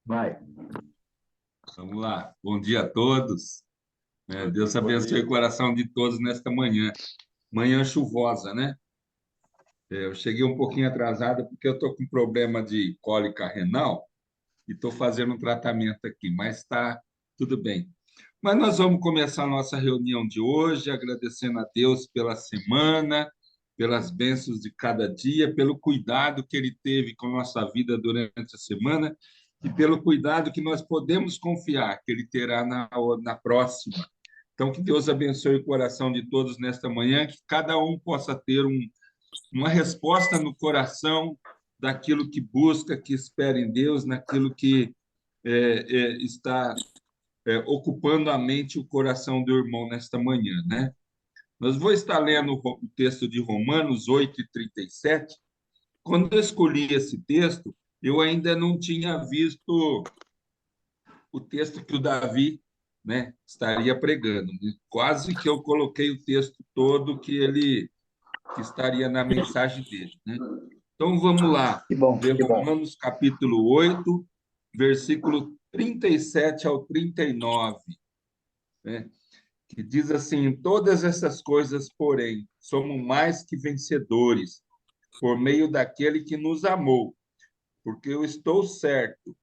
Vai. Vamos lá. Bom dia a todos. Deus Bom abençoe dia. o coração de todos nesta manhã. Manhã chuvosa, né? Eu cheguei um pouquinho atrasado porque eu estou com problema de cólica renal e estou fazendo um tratamento aqui, mas está tudo bem. Mas nós vamos começar a nossa reunião de hoje agradecendo a Deus pela semana, pelas bênçãos de cada dia, pelo cuidado que Ele teve com a nossa vida durante a semana e pelo cuidado que nós podemos confiar que Ele terá na próxima. Então, que Deus abençoe o coração de todos nesta manhã, que cada um possa ter uma resposta no coração daquilo que busca, que espera em Deus, naquilo que está ocupando a mente e o coração do irmão nesta manhã, né? Nós vou estar lendo o texto de Romanos 8:37. Quando eu escolhi esse texto, eu ainda não tinha visto o texto que o Davi, né, estaria pregando. Quase que eu coloquei o texto todo que estaria na mensagem dele, né? Então vamos lá, Que bom, ver que bom. Romanos capítulo 8, versículo 37 ao 39, né? Que diz assim: "Em todas essas coisas, porém, somos mais que vencedores por meio daquele que nos amou, porque eu estou certo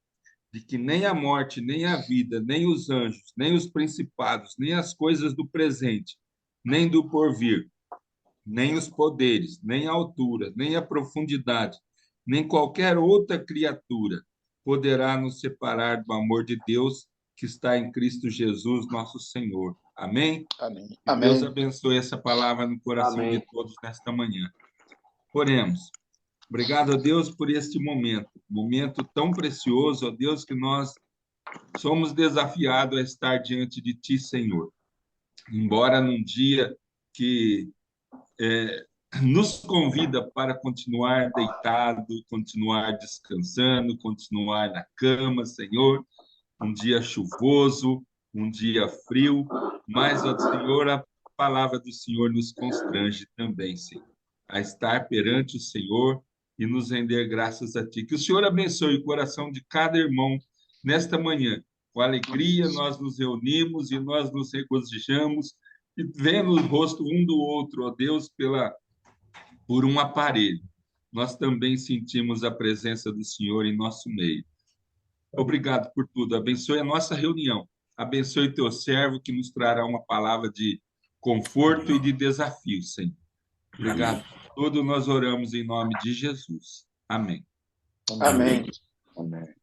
de que nem a morte, nem a vida, nem os anjos, nem os principados, nem as coisas do presente, nem do porvir, nem os poderes, nem a altura, nem a profundidade, nem qualquer outra criatura poderá nos separar do amor de Deus que está em Cristo Jesus, nosso Senhor." Amém? Amém. Que Deus Amém. abençoe essa palavra no coração de Amém. todos nesta manhã. Oremos. Obrigado a Deus por este momento tão precioso, ó Deus, que nós somos desafiados a estar diante de Ti, Senhor. Embora num dia que nos convida para continuar deitado, continuar descansando, continuar na cama, Senhor, um dia chuvoso, um dia frio, mas, ó Senhor, a palavra do Senhor nos constrange também, Senhor, a estar perante o Senhor e nos render graças a Ti. Que o Senhor abençoe o coração de cada irmão nesta manhã. Com alegria nós nos reunimos e nós nos regozijamos e vendo o rosto um do outro, ó Deus, por um aparelho. Nós também sentimos a presença do Senhor em nosso meio. Obrigado por tudo. Abençoe a nossa reunião. Abençoe teu servo que nos trará uma palavra de conforto e de desafio, Senhor. Obrigado por tudo. Nós oramos em nome de Jesus. Amém. Amém. Amém.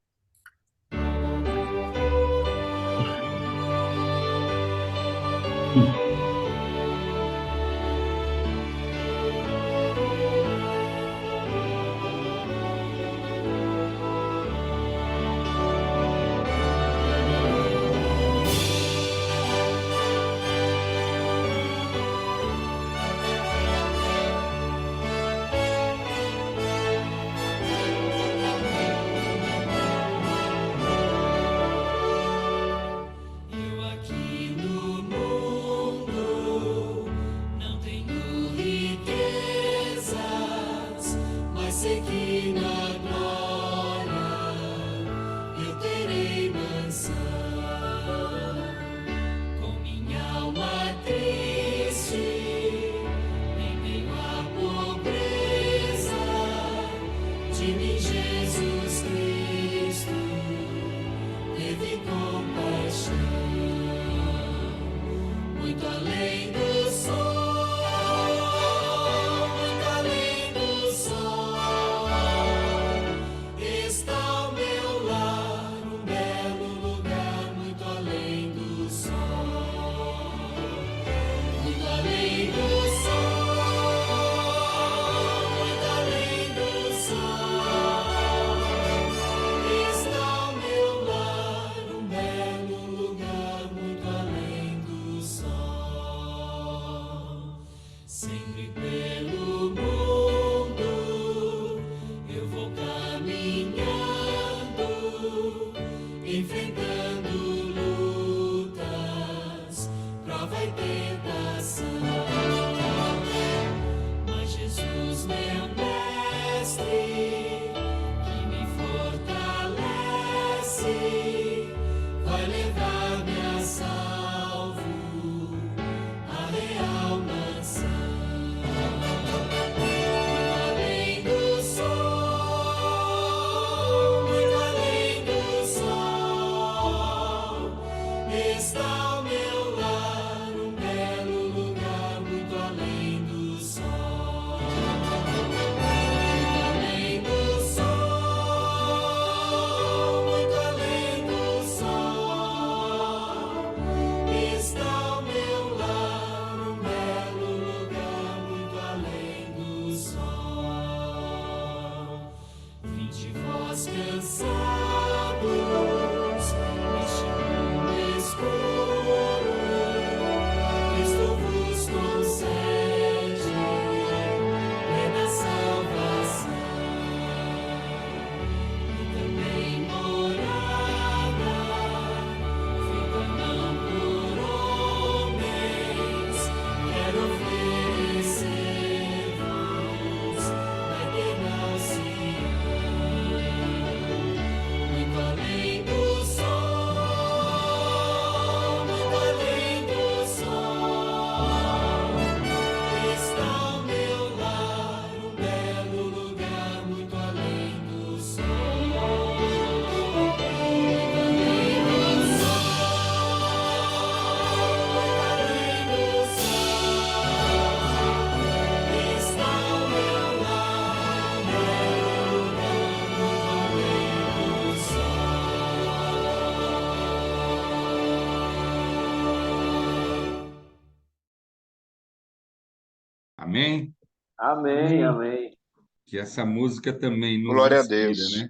Amém? Amém, amém. Que essa música também nos Glória a inspira, Deus. né?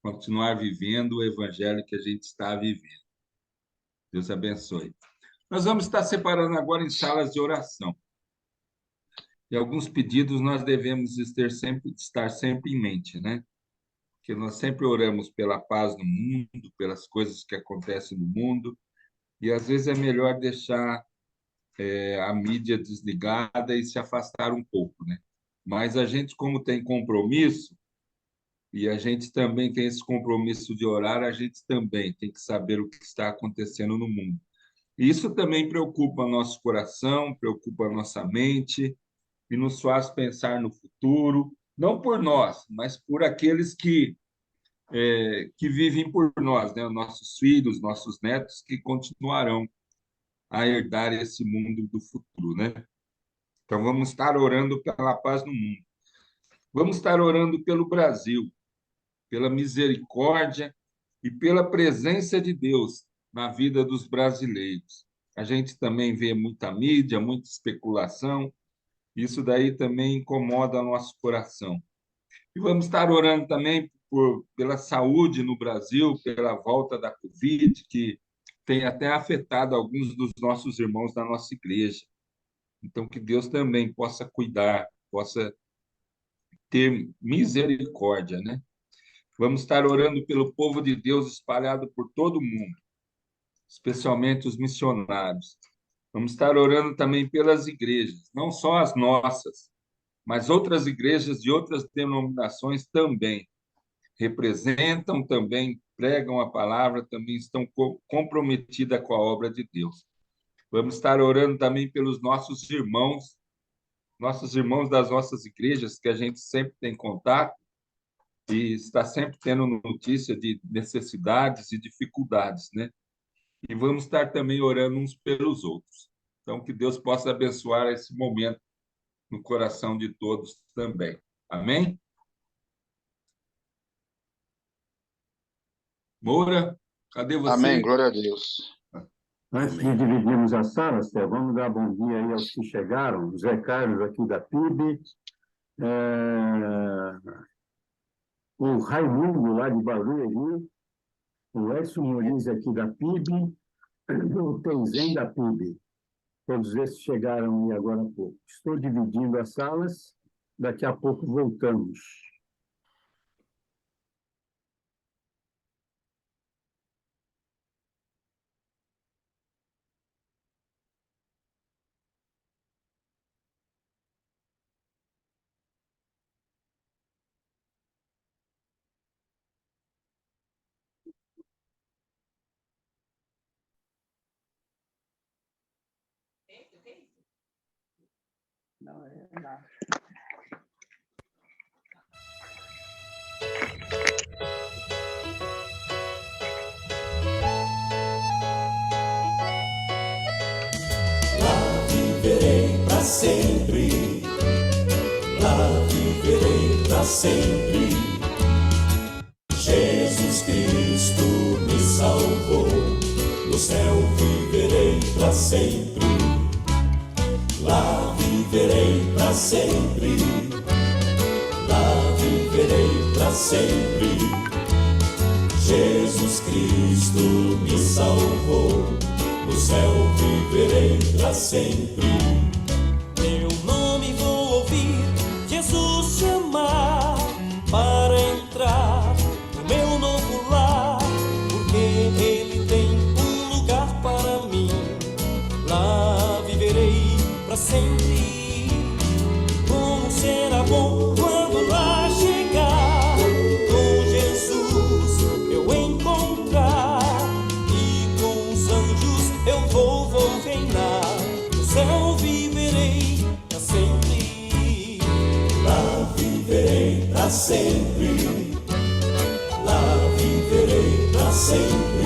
Continuar vivendo o evangelho que a gente está vivendo. Deus abençoe. Nós vamos estar separando agora em salas de oração. E alguns pedidos nós devemos estar sempre em mente, né? Que nós sempre oramos pela paz no mundo, pelas coisas que acontecem no mundo, e às vezes é melhor deixar a mídia desligada e se afastar um pouco, né? Mas a gente, como tem compromisso, e a gente também tem esse compromisso de orar, a gente também tem que saber o que está acontecendo no mundo. E isso também preocupa nosso coração, preocupa nossa mente e nos faz pensar no futuro, não por nós, mas por aqueles que vivem por nós, né? Nossos filhos, nossos netos, que continuarão a herdar esse mundo do futuro, né? Então, vamos estar orando pela paz no mundo. Vamos estar orando pelo Brasil, pela misericórdia e pela presença de Deus na vida dos brasileiros. A gente também vê muita mídia, muita especulação, isso daí também incomoda nosso coração. E vamos estar orando também pela saúde no Brasil, pela volta da Covid, que tem até afetado alguns dos nossos irmãos da nossa igreja. Então, que Deus também possa cuidar, possa ter misericórdia, né? Vamos estar orando pelo povo de Deus espalhado por todo o mundo, especialmente os missionários. Vamos estar orando também pelas igrejas, não só as nossas, mas outras igrejas de outras denominações também representam, também pregam a palavra, também estão comprometidas com a obra de Deus. Vamos estar orando também pelos nossos irmãos das nossas igrejas, que a gente sempre tem contato e está sempre tendo notícia de necessidades e dificuldades, né? E vamos estar também orando uns pelos outros. Então, que Deus possa abençoar esse momento no coração de todos também. Amém? Moura, cadê você? Amém, glória a Deus. Antes de dividirmos as salas, Té, vamos dar bom dia aí aos que chegaram. O Zé Carlos, aqui da PIB, o Raimundo, lá de Barueri, o Edson Muniz, aqui da PIB, o Tenzem, da PIB. Todos esses chegaram aí agora há pouco. Estou dividindo as salas, daqui a pouco voltamos. Não, é lá. Viverei para sempre, lá viverei para sempre. Jesus Cristo me salvou, no céu viverei para sempre. Lá viverei para sempre, lá viverei para sempre. Jesus Cristo me salvou, no céu viverei para sempre. Meu nome vou ouvir Jesus chamar para entrar no meu novo lar, porque Ele tem um lugar para mim. Lá viverei para sempre. Como será bom quando lá chegar, com Jesus eu encontrar, e com os anjos eu vou reinar. No céu viverei para sempre. Lá viverei para sempre. Lá viverei para sempre.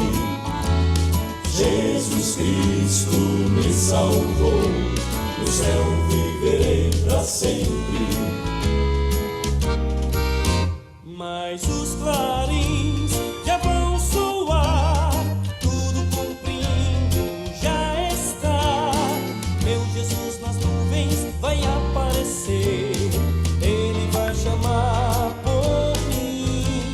Jesus Cristo me salvou, no céu viverei para sempre. Mas os clarins já vão soar, tudo cumprindo já está. Meu Jesus nas nuvens vai aparecer, Ele vai chamar por mim.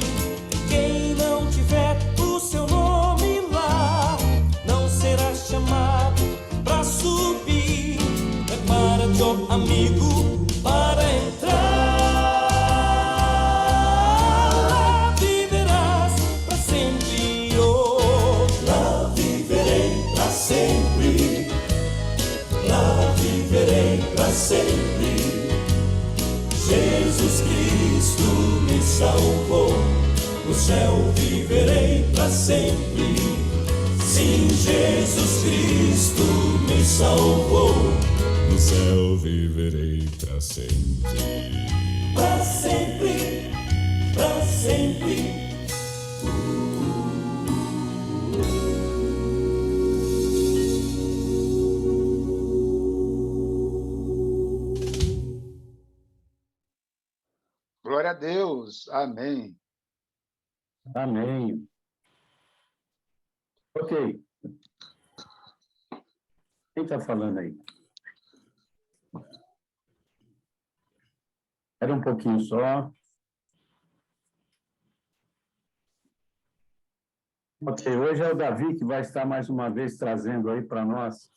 Quem não tiver o seu nome lá, não será chamado pra subir. Prepara-te, ó amigo, para entrar. Lá viverás pra sempre, oh. Lá viverei para sempre. Lá viverei para sempre. Jesus Cristo me salvou, no céu viverei para sempre. Sim, Jesus Cristo me salvou, no céu viverei para sempre. Para sempre, para sempre. Glória a Deus. Amém. Amém. Ok. Quem está falando aí? Era um pouquinho só. Ok, hoje é o Davi que vai estar mais uma vez trazendo aí para nós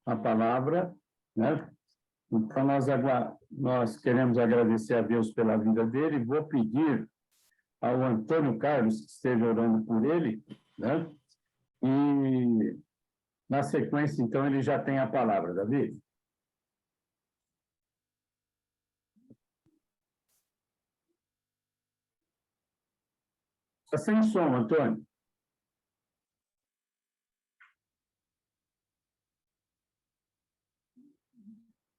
a palavra, né? Então, nós queremos agradecer a Deus pela vida dele. Vou pedir ao Antônio Carlos que esteja orando por ele, né? E, na sequência, então, ele já tem a palavra, Davi. Está sem som, Antônio.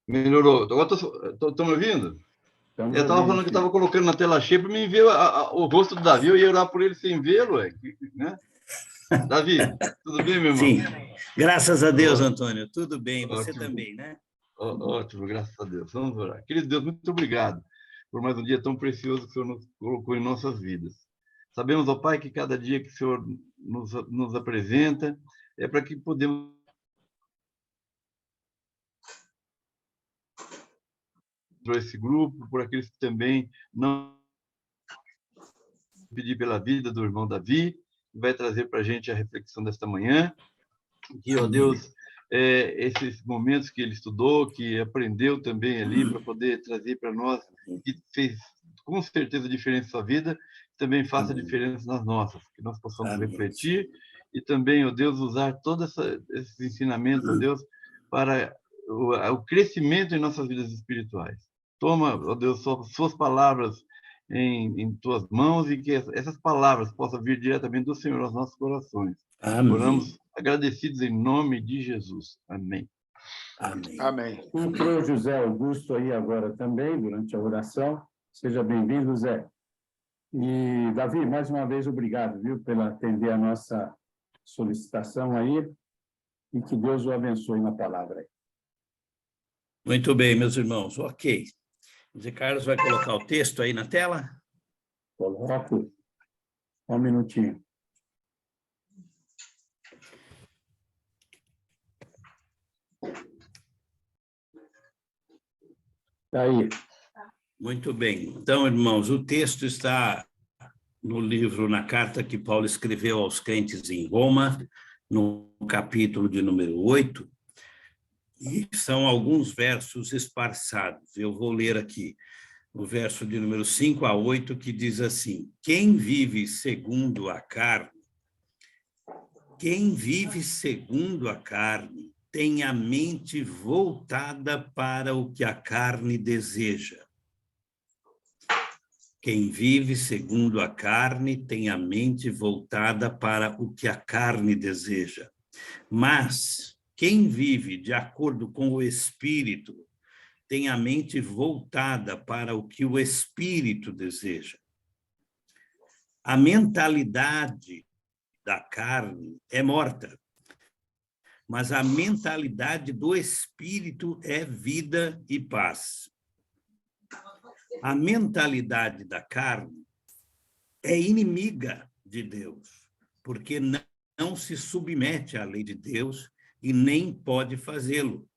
Melhorou. Agora estão me ouvindo? Estamos Eu estava ouvindo, falando que sim. estava colocando na tela cheia para me ver o rosto do Davi. Eu ia orar por ele sem vê-lo, né? Davi, tudo bem, meu irmão? Sim, graças a Deus, Ó, Antônio, tudo bem, você ótimo. também, né? Ótimo, graças a Deus. Vamos orar. Querido Deus, muito obrigado por mais um dia tão precioso que o Senhor nos colocou em nossas vidas. Sabemos, ó Pai, que cada dia que o Senhor nos apresenta é para que podemos por esse grupo, por aqueles que também não pedir pela vida do irmão Davi, que vai trazer para a gente a reflexão desta manhã. Que, ó Deus, esses momentos que ele estudou, que aprendeu também ali, para poder trazer para nós, que fez com certeza diferença na sua vida, também faça diferença nas nossas, que nós possamos refletir e também, ó Deus, usar todos esses ensinamentos, ó Deus, para o crescimento em nossas vidas espirituais. Toma, ó Deus, suas palavras em tuas mãos e que essas palavras possam vir diretamente do Senhor aos nossos corações. Amém. Oramos agradecidos em nome de Jesus. Amém. Amém. Amém. Entrou José Augusto aí agora também, durante a oração. Seja bem-vindo, Zé. E, Davi, mais uma vez, obrigado, viu, pela atender a nossa solicitação aí, e que Deus o abençoe na palavra aí. Muito bem, meus irmãos, ok. Zé Carlos vai colocar o texto aí na tela? Coloco. Um minutinho. Tá aí. Muito bem. Então, irmãos, o texto está no livro, na carta que Paulo escreveu aos crentes em Roma, no capítulo de número 8, e são alguns versos esparçados. Eu vou ler aqui o verso de número 5 a 8, que diz assim: quem vive segundo a carne tem a mente voltada para o que a carne deseja. Quem vive segundo a carne tem a mente voltada para o que a carne deseja. Mas quem vive de acordo com o Espírito tem a mente voltada para o que o Espírito deseja. A mentalidade da carne é morta, mas a mentalidade do Espírito é vida e paz. A mentalidade da carne é inimiga de Deus, porque não se submete à lei de Deus e nem pode fazê-lo.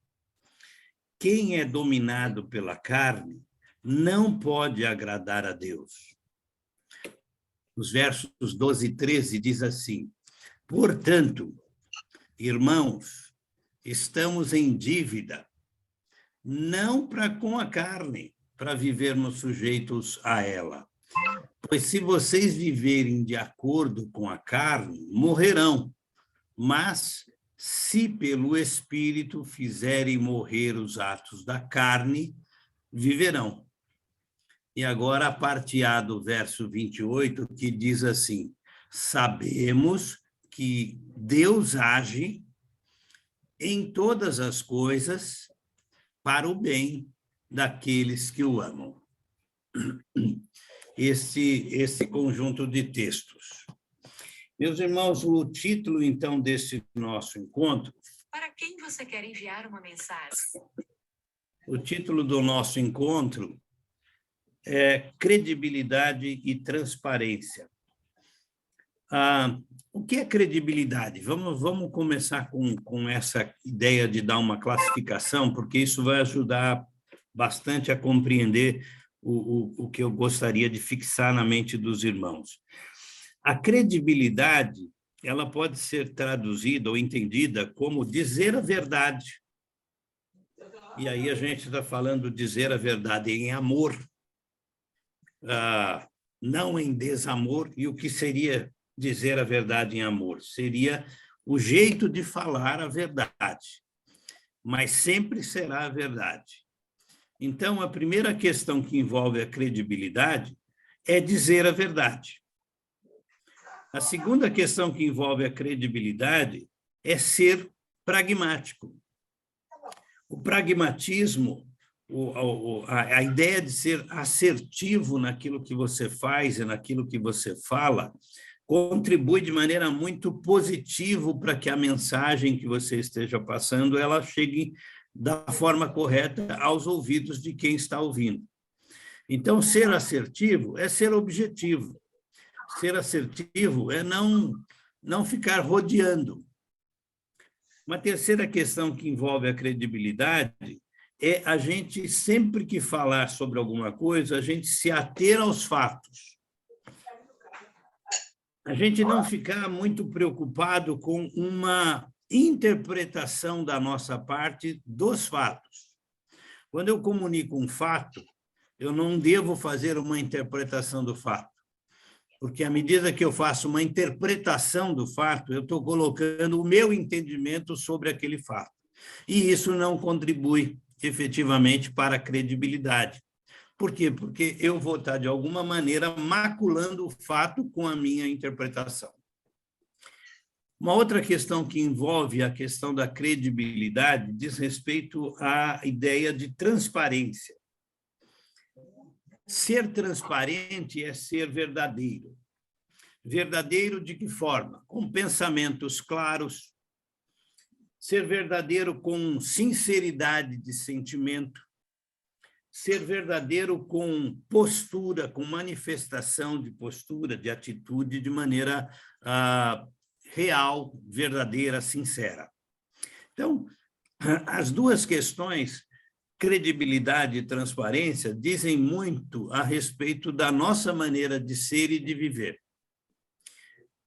Quem é dominado pela carne não pode agradar a Deus. Os versos 12 e 13 diz assim: portanto, irmãos, estamos em dívida, não para com a carne, para vivermos sujeitos a ela. Pois se vocês viverem de acordo com a carne, morrerão. Mas, se pelo Espírito fizerem morrer os atos da carne, viverão. E agora a parte A do verso 28, que diz assim: sabemos que Deus age em todas as coisas para o bem daqueles que o amam. Esse conjunto de textos. Meus irmãos, o título, então, desse nosso encontro... Para quem você quer enviar uma mensagem? O título do nosso encontro é Credibilidade e Transparência. O que é credibilidade? Vamos começar com essa ideia de dar uma classificação, porque isso vai ajudar bastante a compreender o que eu gostaria de fixar na mente dos irmãos. A credibilidade, ela pode ser traduzida ou entendida como dizer a verdade. E aí a gente está falando dizer a verdade em amor, não em desamor. E o que seria dizer a verdade em amor? Seria o jeito de falar a verdade, mas sempre será a verdade. Então, a primeira questão que envolve a credibilidade é dizer a verdade. A segunda questão que envolve a credibilidade é ser pragmático. O pragmatismo, a ideia de ser assertivo naquilo que você faz e naquilo que você fala, contribui de maneira muito positiva para que a mensagem que você esteja passando ela chegue da forma correta aos ouvidos de quem está ouvindo. Então, ser assertivo é ser objetivo. Ser assertivo é não ficar rodeando. Uma terceira questão que envolve a credibilidade é a gente, sempre que falar sobre alguma coisa, a gente se ater aos fatos. A gente não ficar muito preocupado com uma interpretação da nossa parte dos fatos. Quando eu comunico um fato, eu não devo fazer uma interpretação do fato, porque à medida que eu faço uma interpretação do fato, eu estou colocando o meu entendimento sobre aquele fato. E isso não contribui efetivamente para a credibilidade. Por quê? Porque eu vou estar, de alguma maneira, maculando o fato com a minha interpretação. Uma outra questão que envolve a questão da credibilidade diz respeito à ideia de transparência. Ser transparente é ser verdadeiro. Verdadeiro de que forma? Com pensamentos claros, ser verdadeiro com sinceridade de sentimento, ser verdadeiro com postura, com manifestação de postura, de atitude, de maneira real, verdadeira, sincera. Então, as duas questões, credibilidade e transparência, dizem muito a respeito da nossa maneira de ser e de viver.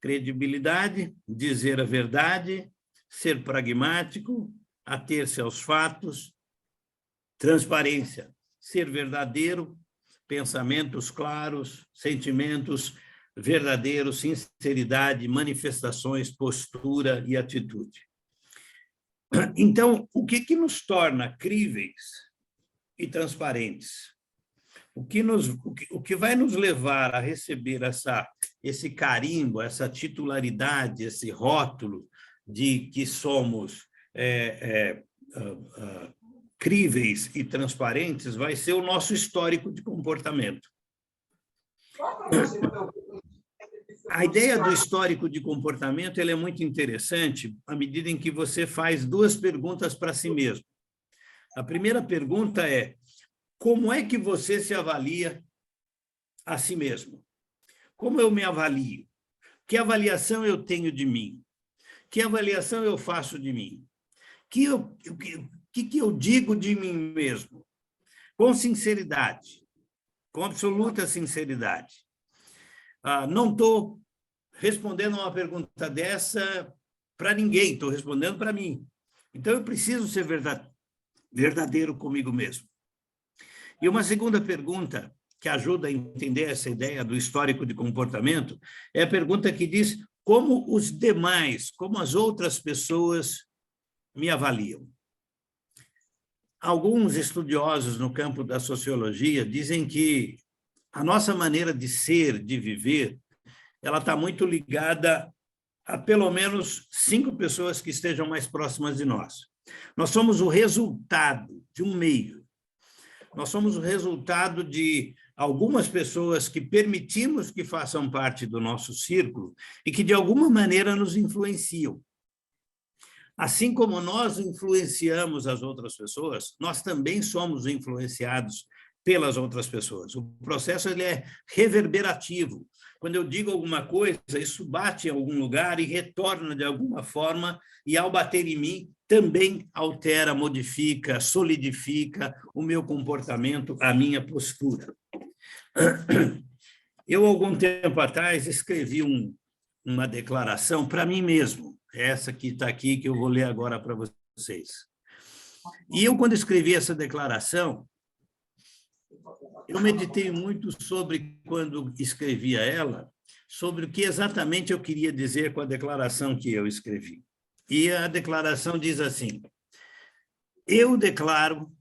credibilidade, dizer a verdade, ser pragmático, ater-se aos fatos, transparência, ser verdadeiro, pensamentos claros, sentimentos verdadeiros, sinceridade, manifestações, postura e atitude. Então, o que nos torna críveis e transparentes? O que vai nos levar a receber esse carimbo, essa titularidade, esse rótulo de que somos críveis e transparentes vai ser o nosso histórico de comportamento. A ideia do histórico de comportamento ela é muito interessante à medida em que você faz duas perguntas para si mesmo. A primeira pergunta é: como é que você se avalia a si mesmo? Como eu me avalio? Que avaliação eu tenho de mim? Que avaliação eu faço de mim? Que eu digo de mim mesmo? Com sinceridade, com absoluta sinceridade. Não estou respondendo uma pergunta dessa para ninguém, estou respondendo para mim. Então, eu preciso ser verdadeiro comigo mesmo. E uma segunda pergunta que ajuda a entender essa ideia do histórico de comportamento é a pergunta que diz como os demais, como as outras pessoas me avaliam. Alguns estudiosos no campo da sociologia dizem que a nossa maneira de ser, de viver, ela está muito ligada a pelo menos 5 pessoas que estejam mais próximas de nós. Nós somos o resultado de um meio. Nós somos o resultado de algumas pessoas que permitimos que façam parte do nosso círculo e que, de alguma maneira, nos influenciam. Assim como nós influenciamos as outras pessoas, nós também somos influenciados pelas outras pessoas. O processo ele é reverberativo. Quando eu digo alguma coisa, isso bate em algum lugar e retorna de alguma forma, e ao bater em mim, também altera, modifica, solidifica o meu comportamento, a minha postura. Eu, algum tempo atrás, escrevi uma declaração para mim mesmo, essa que está aqui, que eu vou ler agora para vocês. E eu, quando escrevi essa declaração, eu meditei muito sobre, quando escrevia ela, sobre o que exatamente eu queria dizer com a declaração que eu escrevi. E a declaração diz assim: eu declaro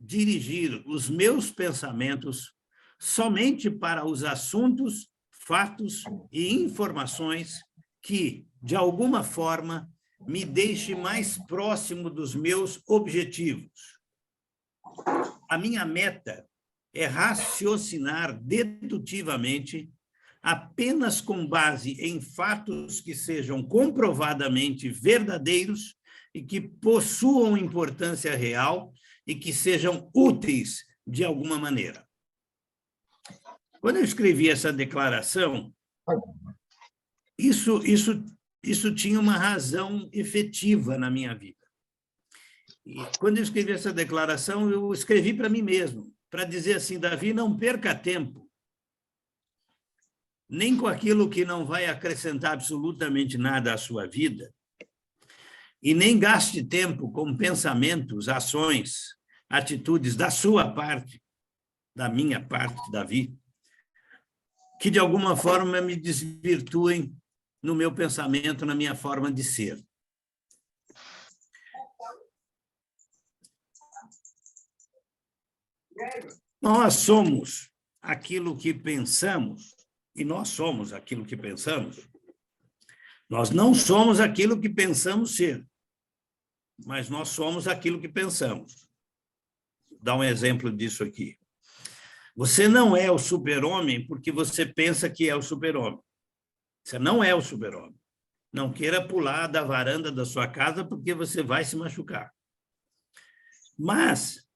dirigir os meus pensamentos somente para os assuntos, fatos e informações que, de alguma forma, me deixem mais próximo dos meus objetivos. A minha meta é raciocinar dedutivamente apenas com base em fatos que sejam comprovadamente verdadeiros e que possuam importância real e que sejam úteis de alguma maneira. Quando eu escrevi essa declaração, isso tinha uma razão efetiva na minha vida. E quando eu escrevi essa declaração, eu escrevi para mim mesmo, para dizer assim: Davi, não perca tempo, nem com aquilo que não vai acrescentar absolutamente nada à sua vida, e nem gaste tempo com pensamentos, ações, atitudes da sua parte, da minha parte, Davi, que de alguma forma me desvirtuem no meu pensamento, na minha forma de ser. Nós somos aquilo que pensamos, e nós somos aquilo que pensamos. Nós não somos aquilo que pensamos ser, mas nós somos aquilo que pensamos. Vou dar um exemplo disso aqui. Você não é o super-homem porque você pensa que é o super-homem. Você não é o super-homem. Não queira pular da varanda da sua casa porque você vai se machucar. Mas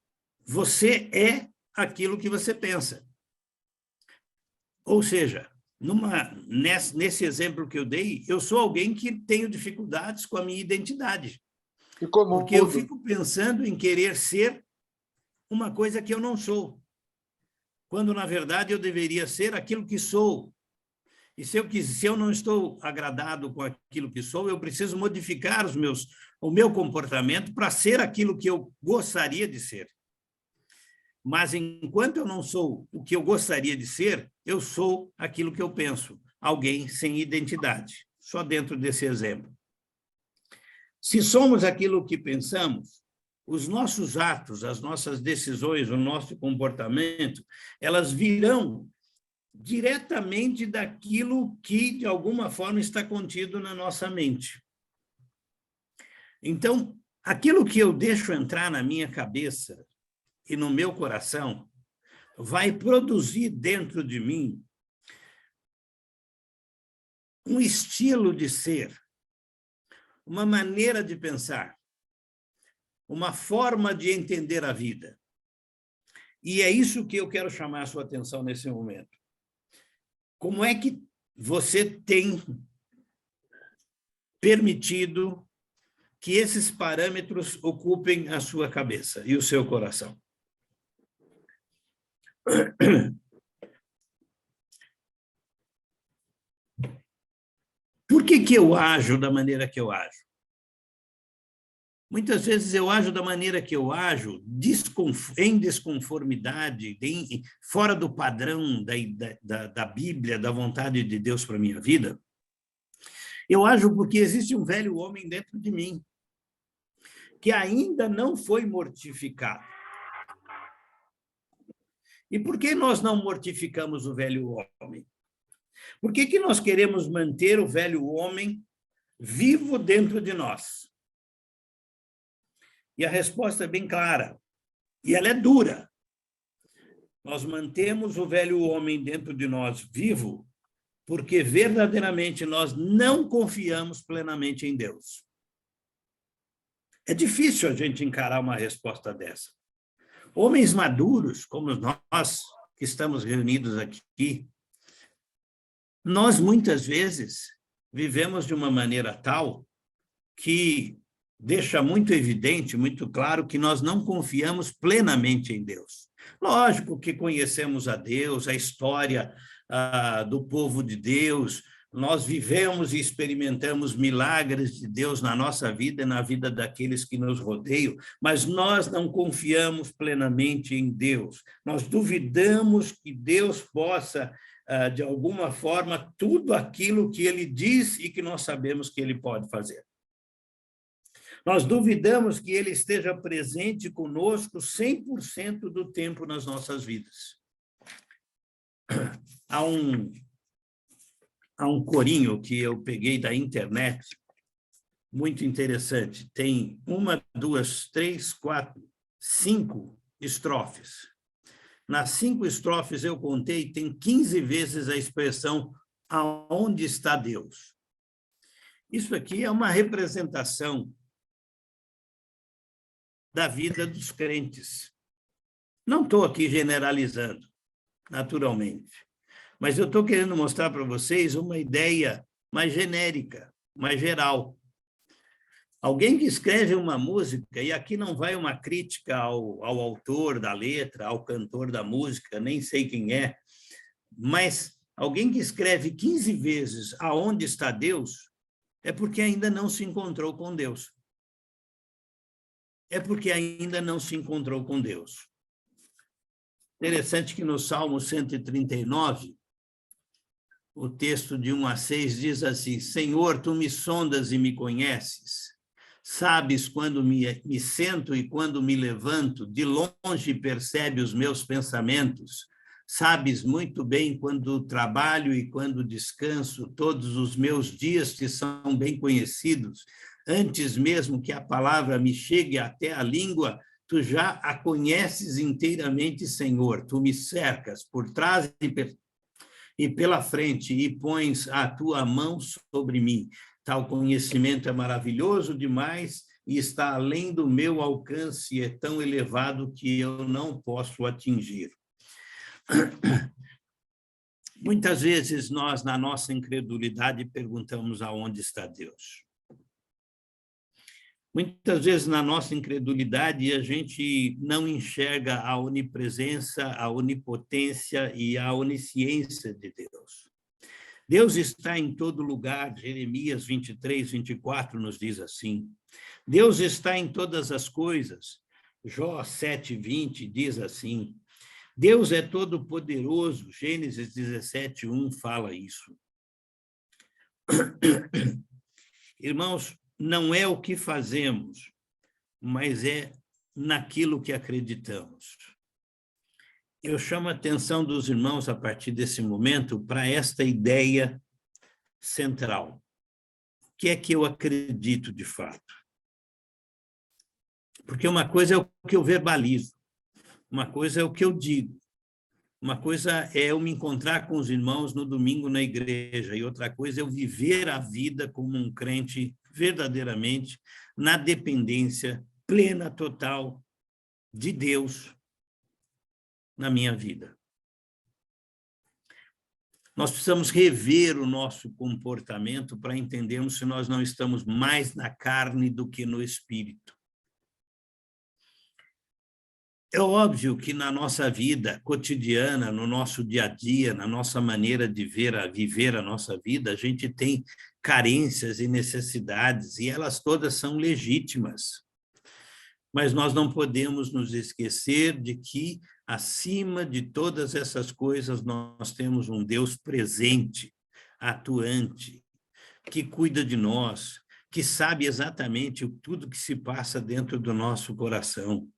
você é aquilo que você pensa. Ou seja, nesse exemplo que eu dei, eu sou alguém que tenho dificuldades com a minha identidade. Porque eu fico pensando em querer ser uma coisa que eu não sou, quando, na verdade, eu deveria ser aquilo que sou. E se eu não estou agradado com aquilo que sou, eu preciso modificar o meu comportamento para ser aquilo que eu gostaria de ser. Mas enquanto eu não sou o que eu gostaria de ser, eu sou aquilo que eu penso, alguém sem identidade. Só dentro desse exemplo. Se somos aquilo que pensamos, os nossos atos, as nossas decisões, o nosso comportamento, elas virão diretamente daquilo que, de alguma forma, está contido na nossa mente. Então, aquilo que eu deixo entrar na minha cabeça e no meu coração vai produzir dentro de mim um estilo de ser, uma maneira de pensar, uma forma de entender a vida. E é isso que eu quero chamar a sua atenção nesse momento. Como é que você tem permitido que esses parâmetros ocupem a sua cabeça e o seu coração? Por que eu ajo da maneira que eu ajo? Muitas vezes eu ajo da maneira que eu ajo, em desconformidade, fora do padrão da Bíblia, da vontade de Deus para a minha vida. Eu ajo porque existe um velho homem dentro de mim, que ainda não foi mortificado. E por que nós não mortificamos o velho homem? Por que nós queremos manter o velho homem vivo dentro de nós? E a resposta é bem clara, e ela é dura. Nós mantemos o velho homem dentro de nós vivo porque verdadeiramente nós não confiamos plenamente em Deus. É difícil a gente encarar uma resposta dessa. Homens maduros, como nós que estamos reunidos aqui, nós muitas vezes vivemos de uma maneira tal que deixa muito evidente, muito claro, que nós não confiamos plenamente em Deus. Lógico que conhecemos a Deus, a história do povo de Deus, nós vivemos e experimentamos milagres de Deus na nossa vida e na vida daqueles que nos rodeiam, mas nós não confiamos plenamente em Deus. Nós duvidamos que Deus possa, de alguma forma, tudo aquilo que Ele diz e que nós sabemos que Ele pode fazer. Nós duvidamos que Ele esteja presente conosco 100% do tempo nas nossas vidas. Há um corinho que eu peguei da internet, muito interessante. Tem 1, 2, 3, 4, 5 estrofes. Nas 5 estrofes, eu contei, tem 15 vezes a expressão aonde está Deus. Isso aqui é uma representação da vida dos crentes. Não estou aqui generalizando, naturalmente, mas eu estou querendo mostrar para vocês uma ideia mais genérica, mais geral. Alguém que escreve uma música, e aqui não vai uma crítica ao autor da letra, ao cantor da música, nem sei quem é, mas alguém que escreve 15 vezes aonde está Deus, é porque ainda não se encontrou com Deus. É porque ainda não se encontrou com Deus. Interessante que no Salmo 139, o texto de 1 a 6 diz assim: Senhor, tu me sondas e me conheces, sabes quando me sento e quando me levanto, de longe percebe os meus pensamentos, sabes muito bem quando trabalho e quando descanso, todos os meus dias te são bem conhecidos. Antes mesmo que a palavra me chegue até a língua, tu já a conheces inteiramente, Senhor. Tu me cercas por trás e pela frente e pões a tua mão sobre mim. Tal conhecimento é maravilhoso demais e está além do meu alcance, é tão elevado que eu não posso atingir. Muitas vezes nós, na nossa incredulidade, perguntamos aonde está Deus. Muitas vezes, na nossa incredulidade, a gente não enxerga a onipresença, a onipotência e a onisciência de Deus. Deus está em todo lugar, Jeremias 23, 24 nos diz assim. Deus está em todas as coisas, Jó 7, 20 diz assim. Deus é todo-poderoso, Gênesis 17, 1 fala isso. Irmãos, não é o que fazemos, mas é naquilo que acreditamos. Eu chamo a atenção dos irmãos, a partir desse momento, para esta ideia central. O que é que eu acredito de fato? Porque uma coisa é o que eu verbalizo, uma coisa é o que eu digo, uma coisa é eu me encontrar com os irmãos no domingo na igreja, e outra coisa é eu viver a vida como um crente verdadeiramente na dependência plena, total de Deus na minha vida. Nós precisamos rever o nosso comportamento para entendermos se nós não estamos mais na carne do que no espírito. É óbvio que na nossa vida cotidiana, no nosso dia a dia, na nossa maneira de viver a nossa vida, a gente tem carências e necessidades, e elas todas são legítimas. Mas nós não podemos nos esquecer de que, acima de todas essas coisas, nós temos um Deus presente, atuante, que cuida de nós, que sabe exatamente tudo que se passa dentro do nosso coração.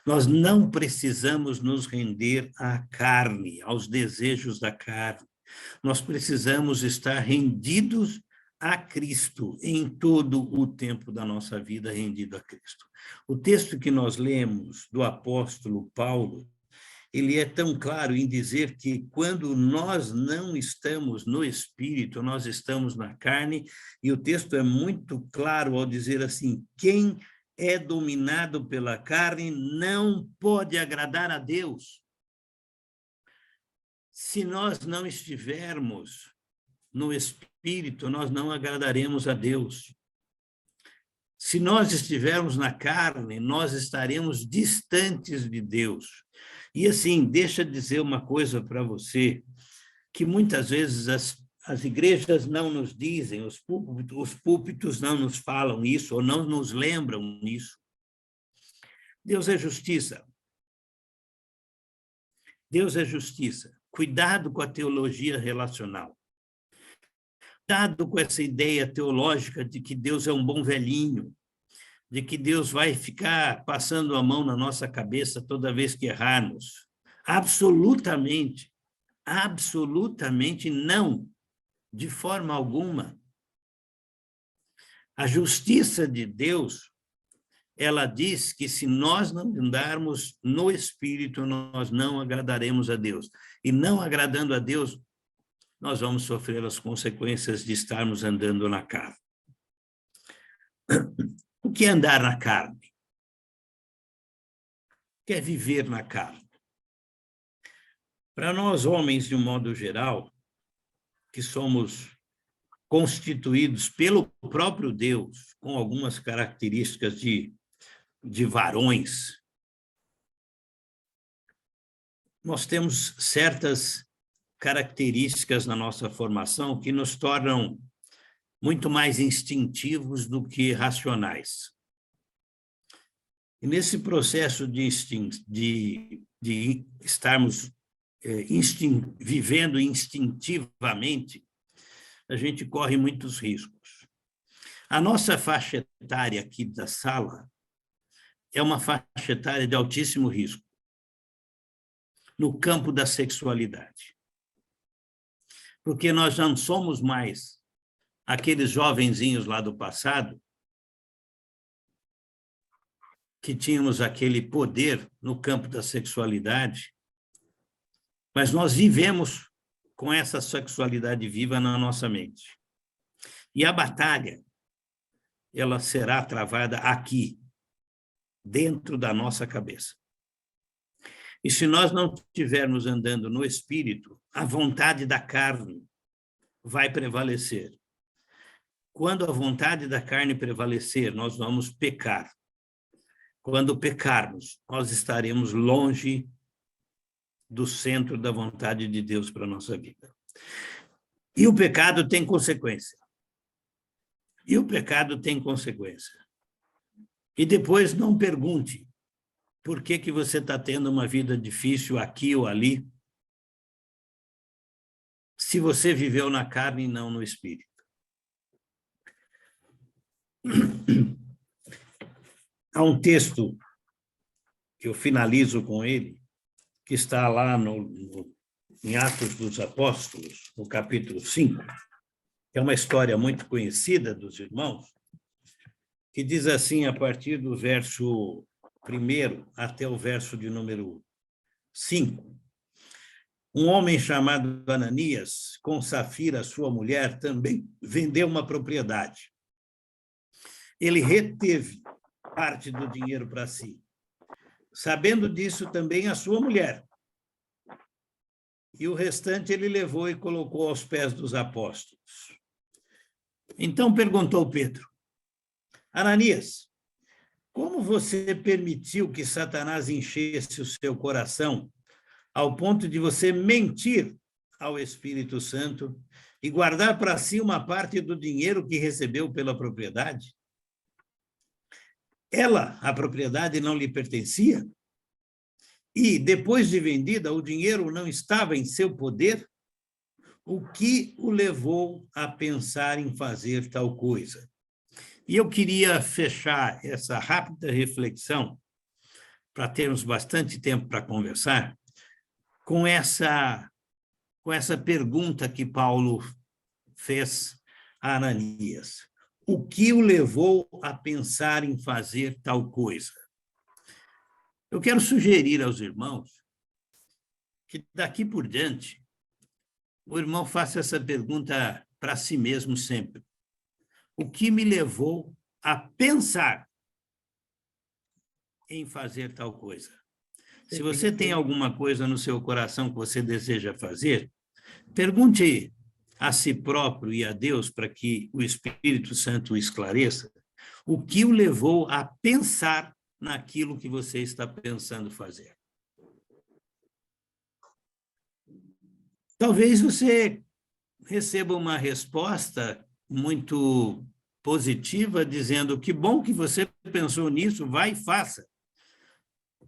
Nós não precisamos nos render à carne, aos desejos da carne. Nós precisamos estar rendidos a Cristo em todo o tempo da nossa vida, rendido a Cristo. O texto que nós lemos do apóstolo Paulo, ele é tão claro em dizer que quando nós não estamos no Espírito, nós estamos na carne, e o texto é muito claro ao dizer assim, quem é dominado pela carne não pode agradar a Deus. Se nós não estivermos no Espírito, nós não agradaremos a Deus. Se nós estivermos na carne, nós estaremos distantes de Deus. E assim, deixa eu dizer uma coisa para você, que muitas vezes as igrejas não nos dizem, os púlpitos não nos falam isso, ou não nos lembram isso. Deus é justiça. Deus é justiça. Cuidado com a teologia relacional. Cuidado com essa ideia teológica de que Deus é um bom velhinho, de que Deus vai ficar passando a mão na nossa cabeça toda vez que errarmos. Absolutamente, absolutamente não, de forma alguma. A justiça de Deus, ela diz que se nós não andarmos no Espírito, nós não agradaremos a Deus. E não agradando a Deus, nós vamos sofrer as consequências de estarmos andando na carne. O que é andar na carne? O que é viver na carne? Para nós, homens, de um modo geral, que somos constituídos pelo próprio Deus, com algumas características de varões, nós temos certas características na nossa formação que nos tornam muito mais instintivos do que racionais. E nesse processo de estarmos vivendo instintivamente, a gente corre muitos riscos. A nossa faixa etária aqui da sala é uma faixa etária de altíssimo risco no campo da sexualidade. Porque nós não somos mais aqueles jovenzinhos lá do passado que tínhamos aquele poder no campo da sexualidade, mas nós vivemos com essa sexualidade viva na nossa mente. E a batalha, ela será travada aqui, dentro da nossa cabeça. E se nós não estivermos andando no Espírito, a vontade da carne vai prevalecer. Quando a vontade da carne prevalecer, nós vamos pecar. Quando pecarmos, nós estaremos longe do centro da vontade de Deus para a nossa vida. E o pecado tem consequência. E o pecado tem consequência. E depois não pergunte por que você está tendo uma vida difícil aqui ou ali, se você viveu na carne e não no espírito. Há um texto que eu finalizo com ele, que está lá em Atos dos Apóstolos, no capítulo 5, que é uma história muito conhecida dos irmãos, que diz assim, a partir do verso 1 até o verso de número 5. Um homem chamado Ananias, com Safira, sua mulher, também vendeu uma propriedade. Ele reteve parte do dinheiro para si. Sabendo disso, também a sua mulher. E o restante ele levou e colocou aos pés dos apóstolos. Então perguntou Pedro: Ananias, como você permitiu que Satanás enchesse o seu coração ao ponto de você mentir ao Espírito Santo e guardar para si uma parte do dinheiro que recebeu pela propriedade? A propriedade não lhe pertencia? E, depois de vendida, o dinheiro não estava em seu poder? O que o levou a pensar em fazer tal coisa? E eu queria fechar essa rápida reflexão, para termos bastante tempo para conversar, com essa pergunta que Paulo fez a Ananias. O que o levou a pensar em fazer tal coisa? Eu quero sugerir aos irmãos que, daqui por diante, o irmão faça essa pergunta para si mesmo sempre. O que me levou a pensar em fazer tal coisa? Se você tem alguma coisa no seu coração que você deseja fazer, pergunte a si próprio e a Deus, para que o Espírito Santo o esclareça, o que o levou a pensar naquilo que você está pensando fazer. Talvez você receba uma resposta muito positiva, dizendo que bom que você pensou nisso, vai e faça.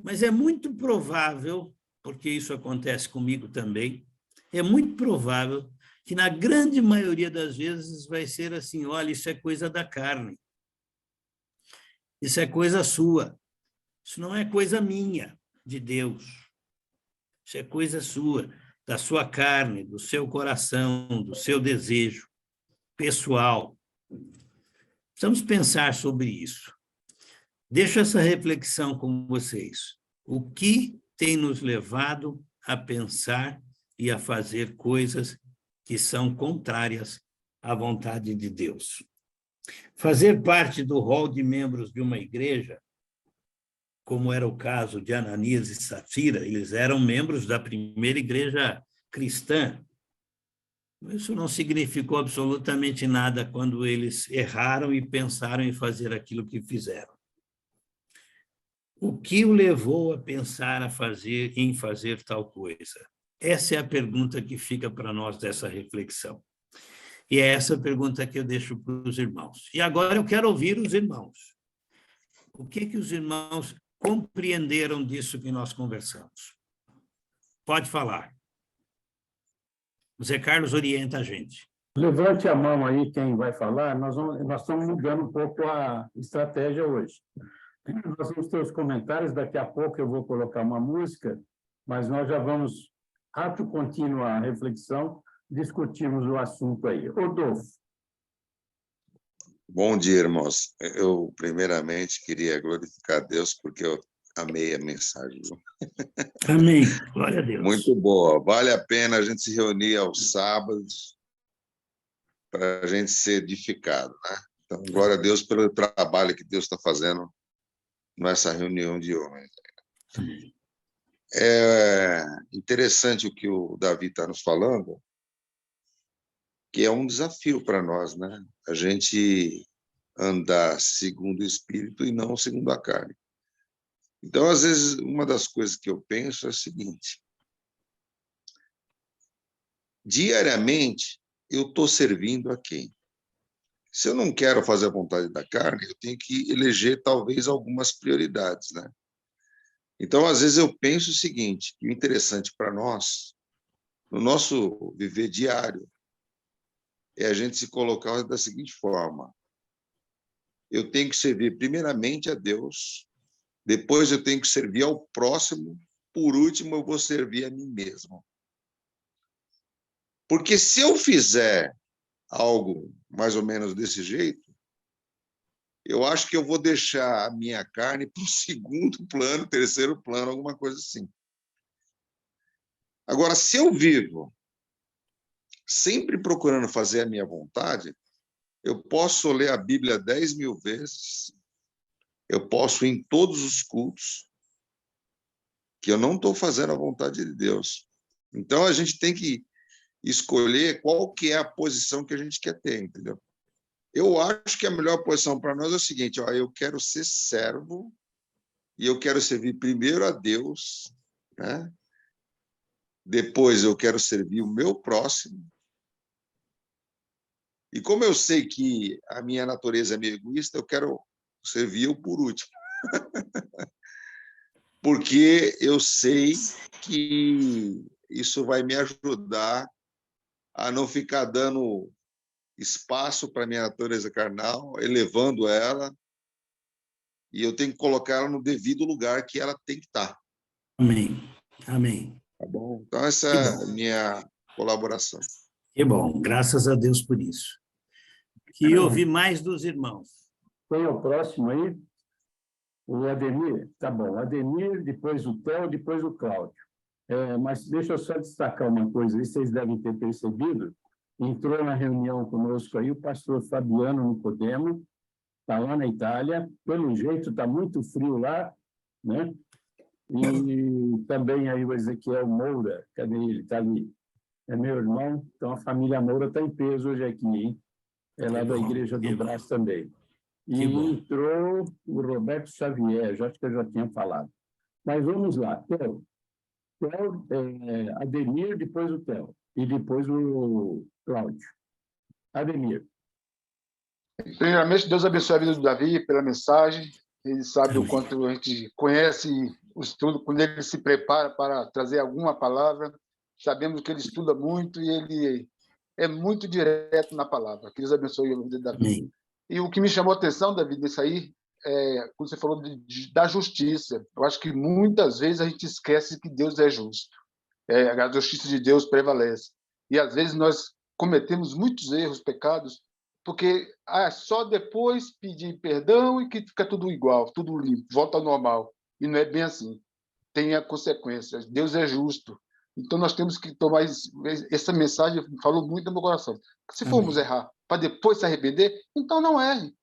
Mas é muito provável, porque isso acontece comigo também, é muito provável que na grande maioria das vezes vai ser assim: olha, isso é coisa da carne, isso é coisa sua, isso não é coisa minha, de Deus, isso é coisa sua, da sua carne, do seu coração, do seu desejo pessoal. Precisamos pensar sobre isso. Deixo essa reflexão com vocês. O que tem nos levado a pensar e a fazer coisas que são contrárias à vontade de Deus? Fazer parte do rol de membros de uma igreja, como era o caso de Ananias e Safira, eles eram membros da primeira igreja cristã. Isso não significou absolutamente nada quando eles erraram e pensaram em fazer aquilo que fizeram. O que o levou a pensar em fazer tal coisa? Essa é a pergunta que fica para nós dessa reflexão. E é essa pergunta que eu deixo para os irmãos. E agora eu quero ouvir os irmãos. O que os irmãos compreenderam disso que nós conversamos? Pode falar. O Zé Carlos orienta a gente. Levante a mão aí quem vai falar. Nós estamos mudando um pouco a estratégia hoje. Nós vamos ter os comentários, daqui a pouco eu vou colocar uma música, mas nós já vamos, ato contínuo à reflexão, discutirmos o assunto aí. Rodolfo. Bom dia, irmãos. Eu, primeiramente, queria glorificar a Deus, porque eu amei a mensagem. Amém. Glória a Deus. Muito boa. Vale a pena a gente se reunir aos sábados para a gente ser edificado, né? Então, glória a Deus pelo trabalho que Deus está fazendo nessa reunião de homens. É interessante o que o Davi está nos falando, que é um desafio para nós, né? A gente andar segundo o Espírito e não segundo a carne. Então, às vezes, uma das coisas que eu penso é o seguinte: diariamente, eu estou servindo a quem? Se eu não quero fazer a vontade da carne, eu tenho que eleger talvez algumas prioridades, né? Então, às vezes eu penso o seguinte, que o interessante para nós, no nosso viver diário, é a gente se colocar da seguinte forma: eu tenho que servir primeiramente a Deus, depois eu tenho que servir ao próximo, por último eu vou servir a mim mesmo. Porque se eu fizer algo mais ou menos desse jeito, eu acho que eu vou deixar a minha carne para o segundo plano, terceiro plano, alguma coisa assim. Agora, se eu vivo sempre procurando fazer a minha vontade, eu posso ler a Bíblia 10.000 vezes, eu posso ir em todos os cultos, que eu não estou fazendo a vontade de Deus. Então, a gente tem que escolher qual que é a posição que a gente quer ter, entendeu? Eu acho que a melhor posição para nós é o seguinte, ó, eu quero ser servo e eu quero servir primeiro a Deus, né? Depois eu quero servir o meu próximo. E como eu sei que a minha natureza é meio egoísta, eu quero servir eu por último. Porque eu sei que isso vai me ajudar a não ficar dando espaço para a minha natureza carnal, elevando ela, e eu tenho que colocar ela no devido lugar que ela tem que estar. Amém. Amém. Tá bom? Então, essa é a minha colaboração. Que bom, graças a Deus por isso. Que ouvir mais dos irmãos. Quem é o próximo aí? O Ademir? Tá bom. Ademir, depois o Theo, depois o Cláudio. Mas deixa eu só destacar uma coisa aí, vocês devem ter percebido. Entrou na reunião conosco aí o pastor Fabiano Nicodemo, está lá na Itália. Pelo jeito, está muito frio lá, né? E também aí o Ezequiel Moura, cadê ele? Está ali. É meu irmão, então a família Moura está em peso hoje aqui, hein? É lá da Igreja do Brás também. E entrou o Roberto Xavier, acho que eu já tinha falado. Mas vamos lá, Theo, Ademir, depois o Theo, e depois o Cláudio. Ademir. Primeiramente, Deus abençoe a vida do Davi pela mensagem. Ele sabe o quanto a gente conhece o estudo, quando ele se prepara para trazer alguma palavra. Sabemos que ele estuda muito e ele é muito direto na palavra. Que Deus abençoe a vida do Davi. Amém. E o que me chamou a atenção, Davi, nisso aí, quando você falou da justiça. Eu acho que muitas vezes a gente esquece que Deus é justo. A justiça de Deus prevalece. E às vezes nós cometemos muitos erros, pecados, porque só depois pedir perdão e que fica tudo igual, tudo limpo, volta ao normal. E não é bem assim. Tem a consequência. Deus é justo. Então nós temos que tomar essa mensagem, falou muito no meu coração. Se formos errar para depois se arrepender, então não erre.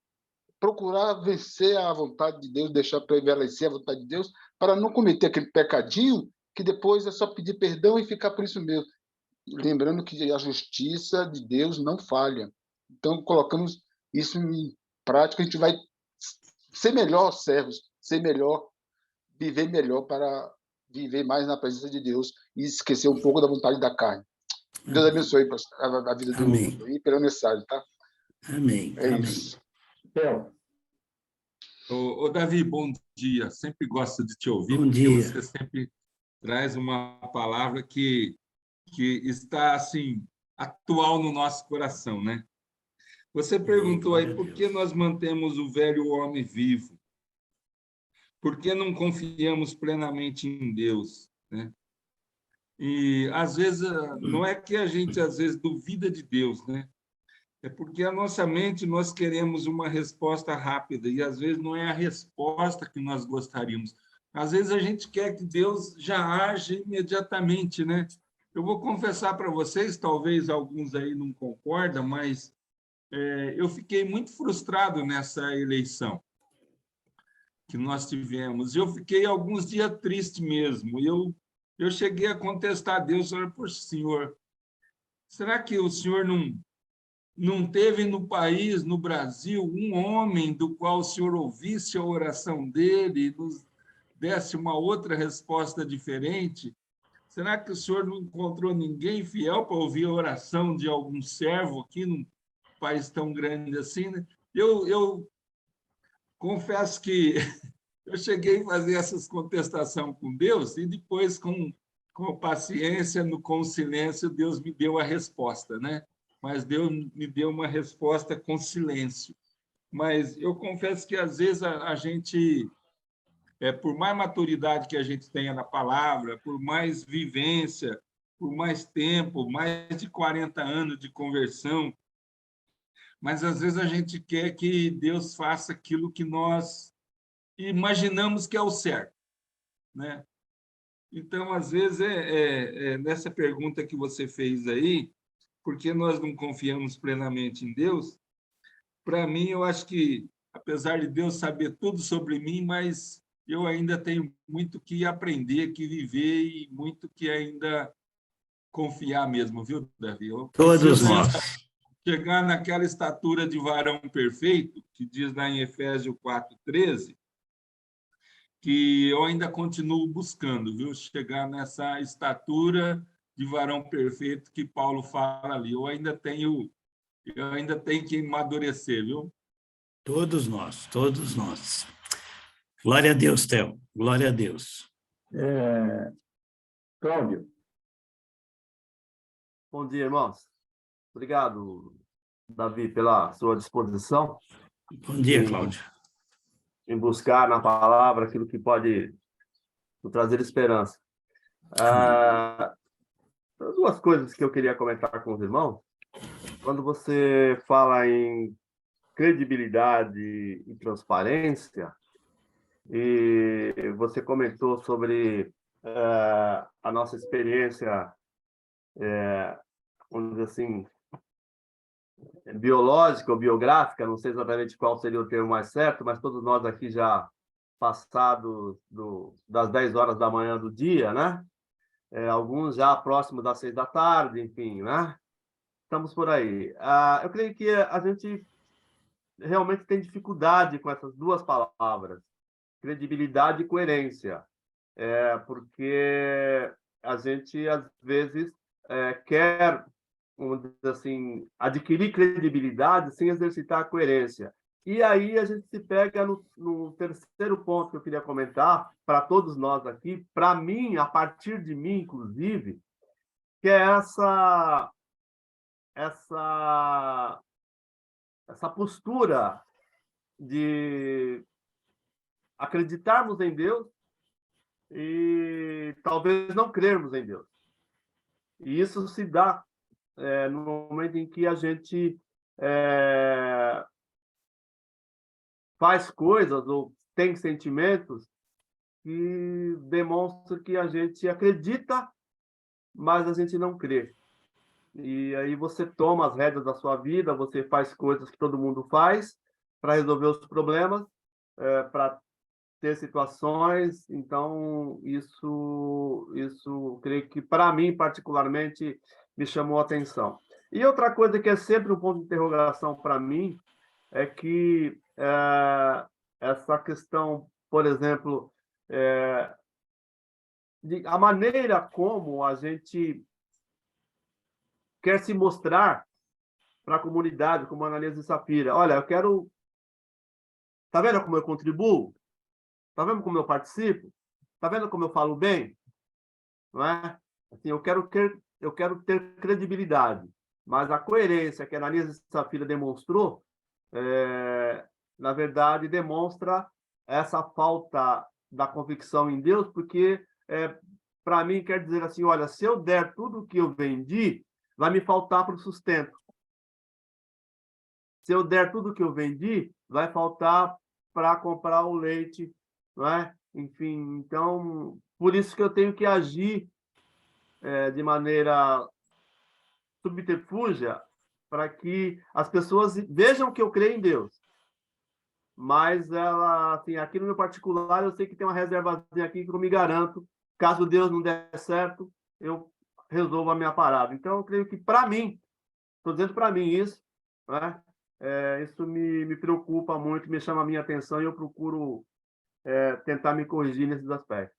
Procurar vencer a vontade de Deus, deixar prevalecer a vontade de Deus, para não cometer aquele pecadinho que depois é só pedir perdão e ficar por isso mesmo. Lembrando que a justiça de Deus não falha. Então, colocamos isso em prática, a gente vai ser melhor servos, ser melhor, viver melhor para viver mais na presença de Deus e esquecer um pouco da vontade da carne. Deus abençoe a vida do mundo e pela mensagem, tá? Amém. Amém. Isso. Ô, Davi, bom dia. Sempre gosto de te ouvir, Bom dia. porque você sempre traz uma palavra que está assim atual no nosso coração, né? Você perguntou aí por que nós mantemos o velho homem vivo? Por que não confiamos plenamente em Deus, né? E às vezes não é que a gente às vezes duvida de Deus, né? É porque a nossa mente nós queremos uma resposta rápida e às vezes não é a resposta que nós gostaríamos. Às vezes a gente quer que Deus já age imediatamente, né? Eu vou confessar para vocês, talvez alguns aí não concordam, mas eu fiquei muito frustrado nessa eleição que nós tivemos. Eu fiquei alguns dias triste mesmo. Eu cheguei a contestar a Deus, poxa, Senhor, será que o Senhor não teve no país, no Brasil, um homem do qual o Senhor ouvisse a oração dele e nos desse uma outra resposta diferente? será que o senhor não encontrou ninguém fiel para ouvir a oração de algum servo aqui num país tão grande assim, né? Eu confesso que eu cheguei a fazer essas contestações com Deus e depois, com paciência, com silêncio, Deus me deu a resposta, né? Mas Deus me deu uma resposta com silêncio. Mas eu confesso que, às vezes, a gente, por mais maturidade que a gente tenha na palavra, por mais vivência, por mais tempo, mais de 40 anos de conversão, mas, às vezes, a gente quer que Deus faça aquilo que nós imaginamos que é o certo, né? Então, às vezes, nessa pergunta que você fez aí, por que nós não confiamos plenamente em Deus? Para mim, eu acho que, apesar de Deus saber tudo sobre mim, mas eu ainda tenho muito que aprender, que viver e muito que ainda confiar mesmo, viu, Davi? Eu Todos preciso nós. chegar naquela estatura de varão perfeito, que diz lá em Efésios 4:13, que eu ainda continuo buscando, viu? Chegar nessa estatura de varão perfeito que Paulo fala ali. Eu ainda tenho que amadurecer, viu? Todos nós, todos nós. Glória a Deus, Theo. Glória a Deus. Cláudio, Bom dia, irmãos. Obrigado, Davi, pela sua disposição Bom dia, Cláudio. em buscar na palavra aquilo que pode nos trazer esperança. Duas coisas que eu queria comentar com os irmãos. Quando você fala em credibilidade e transparência, e você comentou sobre a nossa experiência, vamos dizer assim, biológica ou biográfica, não sei exatamente qual seria o termo mais certo, mas todos nós aqui já passados das 10 horas da manhã do dia, né? Alguns já próximos das 6 da tarde, enfim, né? Estamos por aí. Eu creio que a gente realmente tem dificuldade com essas duas palavras, credibilidade e coerência, porque a gente, às vezes, quer, vamos dizer assim, adquirir credibilidade sem exercitar a coerência. E aí a gente se pega no terceiro ponto que eu queria comentar, para todos nós aqui, para mim, a partir de mim, inclusive, que é essa postura de acreditarmos em Deus e talvez não crermos em Deus. E isso se dá no momento em que a gente faz coisas ou tem sentimentos que demonstram que a gente acredita, mas a gente não crê. E aí você toma as rédeas da sua vida, você faz coisas que todo mundo faz para resolver os problemas, para ter situações. Então, isso creio que, para mim, particularmente, me chamou a atenção. E outra coisa que é sempre um ponto de interrogação para mim é que essa questão, por exemplo, a maneira como a gente quer se mostrar para a comunidade, como Ananias e Safira. Olha, eu quero... Está vendo como eu contribuo? Está vendo como eu participo? Está vendo como eu falo bem? Não é? Assim, eu quero ter credibilidade, mas a coerência que a Ananias e Safira demonstrou, na verdade, demonstra essa falta da convicção em Deus, porque, para mim, quer dizer assim, olha, se eu der tudo o que eu vendi, vai me faltar para o sustento. Se eu der tudo o que eu vendi, vai faltar para comprar o leite, não é? Enfim, então, por isso que eu tenho que agir de maneira subterfúgia, para que as pessoas vejam que eu creio em Deus. Mas, assim, aqui no meu particular, eu sei que tem uma reservazinha aqui que eu me garanto, caso Deus não der certo, eu resolvo a minha parada. Então, eu creio que, para mim, estou dizendo para mim isso, né? Isso me preocupa muito, me chama a minha atenção e eu procuro tentar me corrigir nesses aspectos.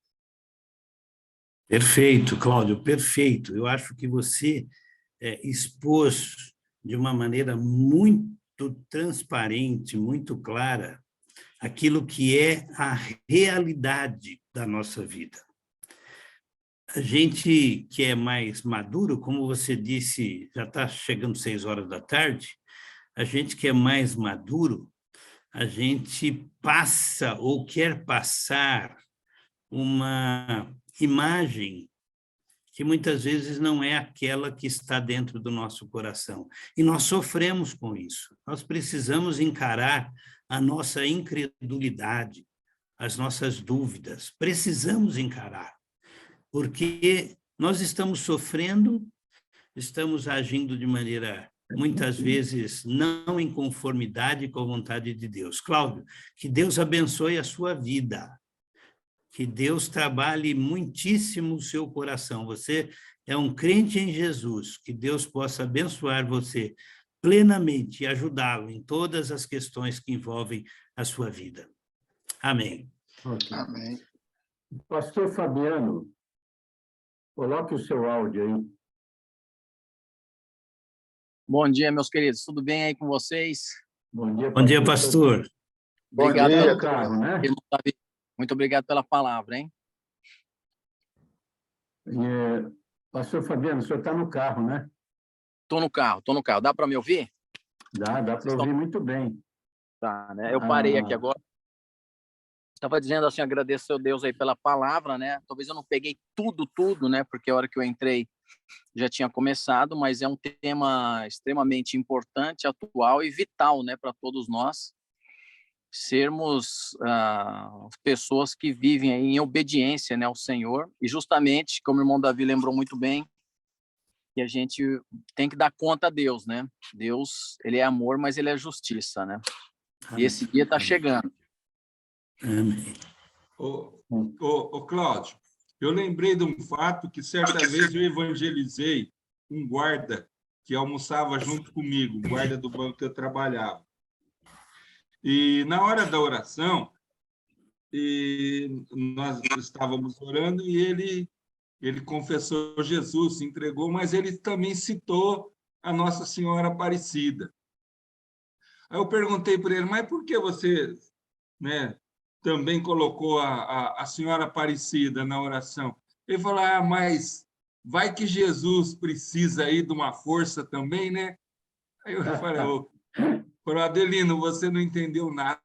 Perfeito, Cláudio, perfeito. Eu acho que você expôs de uma maneira muito transparente, muito clara, aquilo que é a realidade da nossa vida. A gente que é mais maduro, como você disse, já está chegando 6 horas da tarde, a gente que é mais maduro, a gente passa ou quer passar uma imagem que muitas vezes não é aquela que está dentro do nosso coração. E nós sofremos com isso. Nós precisamos encarar a nossa incredulidade, as nossas dúvidas. Precisamos encarar, porque nós estamos sofrendo, estamos agindo de maneira, muitas vezes, não em conformidade com a vontade de Deus. Cláudio, que Deus abençoe a sua vida. Que Deus trabalhe muitíssimo o seu coração. Você é um crente em Jesus, que Deus possa abençoar você plenamente e ajudá-lo em todas as questões que envolvem a sua vida. Amém. Ok. Amém. Pastor Fabiano, coloque o seu áudio aí. Bom dia, meus queridos. Tudo bem aí com vocês? Bom dia, Bom dia, pastor. Obrigado dia, pelo carro, né? irmão Davi. Muito obrigado pela palavra, hein? Pastor Fabiano, o senhor está no carro, né? Tô no carro. Dá para me ouvir? Dá para ouvir muito bem. Tá, né? Eu parei aqui agora. Estava dizendo assim, agradeço ao Deus aí pela palavra, né? Talvez eu não peguei tudo, né? Porque a hora que eu entrei já tinha começado, mas é um tema extremamente importante, atual e vital, né? Para todos nós sermos pessoas que vivem aí em obediência, né, ao Senhor. E justamente, como o irmão Davi lembrou muito bem, que a gente tem que dar conta a Deus, né? Deus, ele é amor, mas ele é justiça, né? E esse dia está chegando. Amém. Ô, Cláudio, eu lembrei de um fato que certa vez eu evangelizei um guarda que almoçava junto comigo, um guarda do banco que eu trabalhava. E na hora da oração, nós estávamos orando e ele confessou Jesus, se entregou, mas ele também citou a Nossa Senhora Aparecida. Aí eu perguntei para ele, mas por que você, né, também colocou a Senhora Aparecida na oração? Ele falou, mas vai que Jesus precisa aí de uma força também, né? Aí eu falei, Adelino, você não entendeu nada.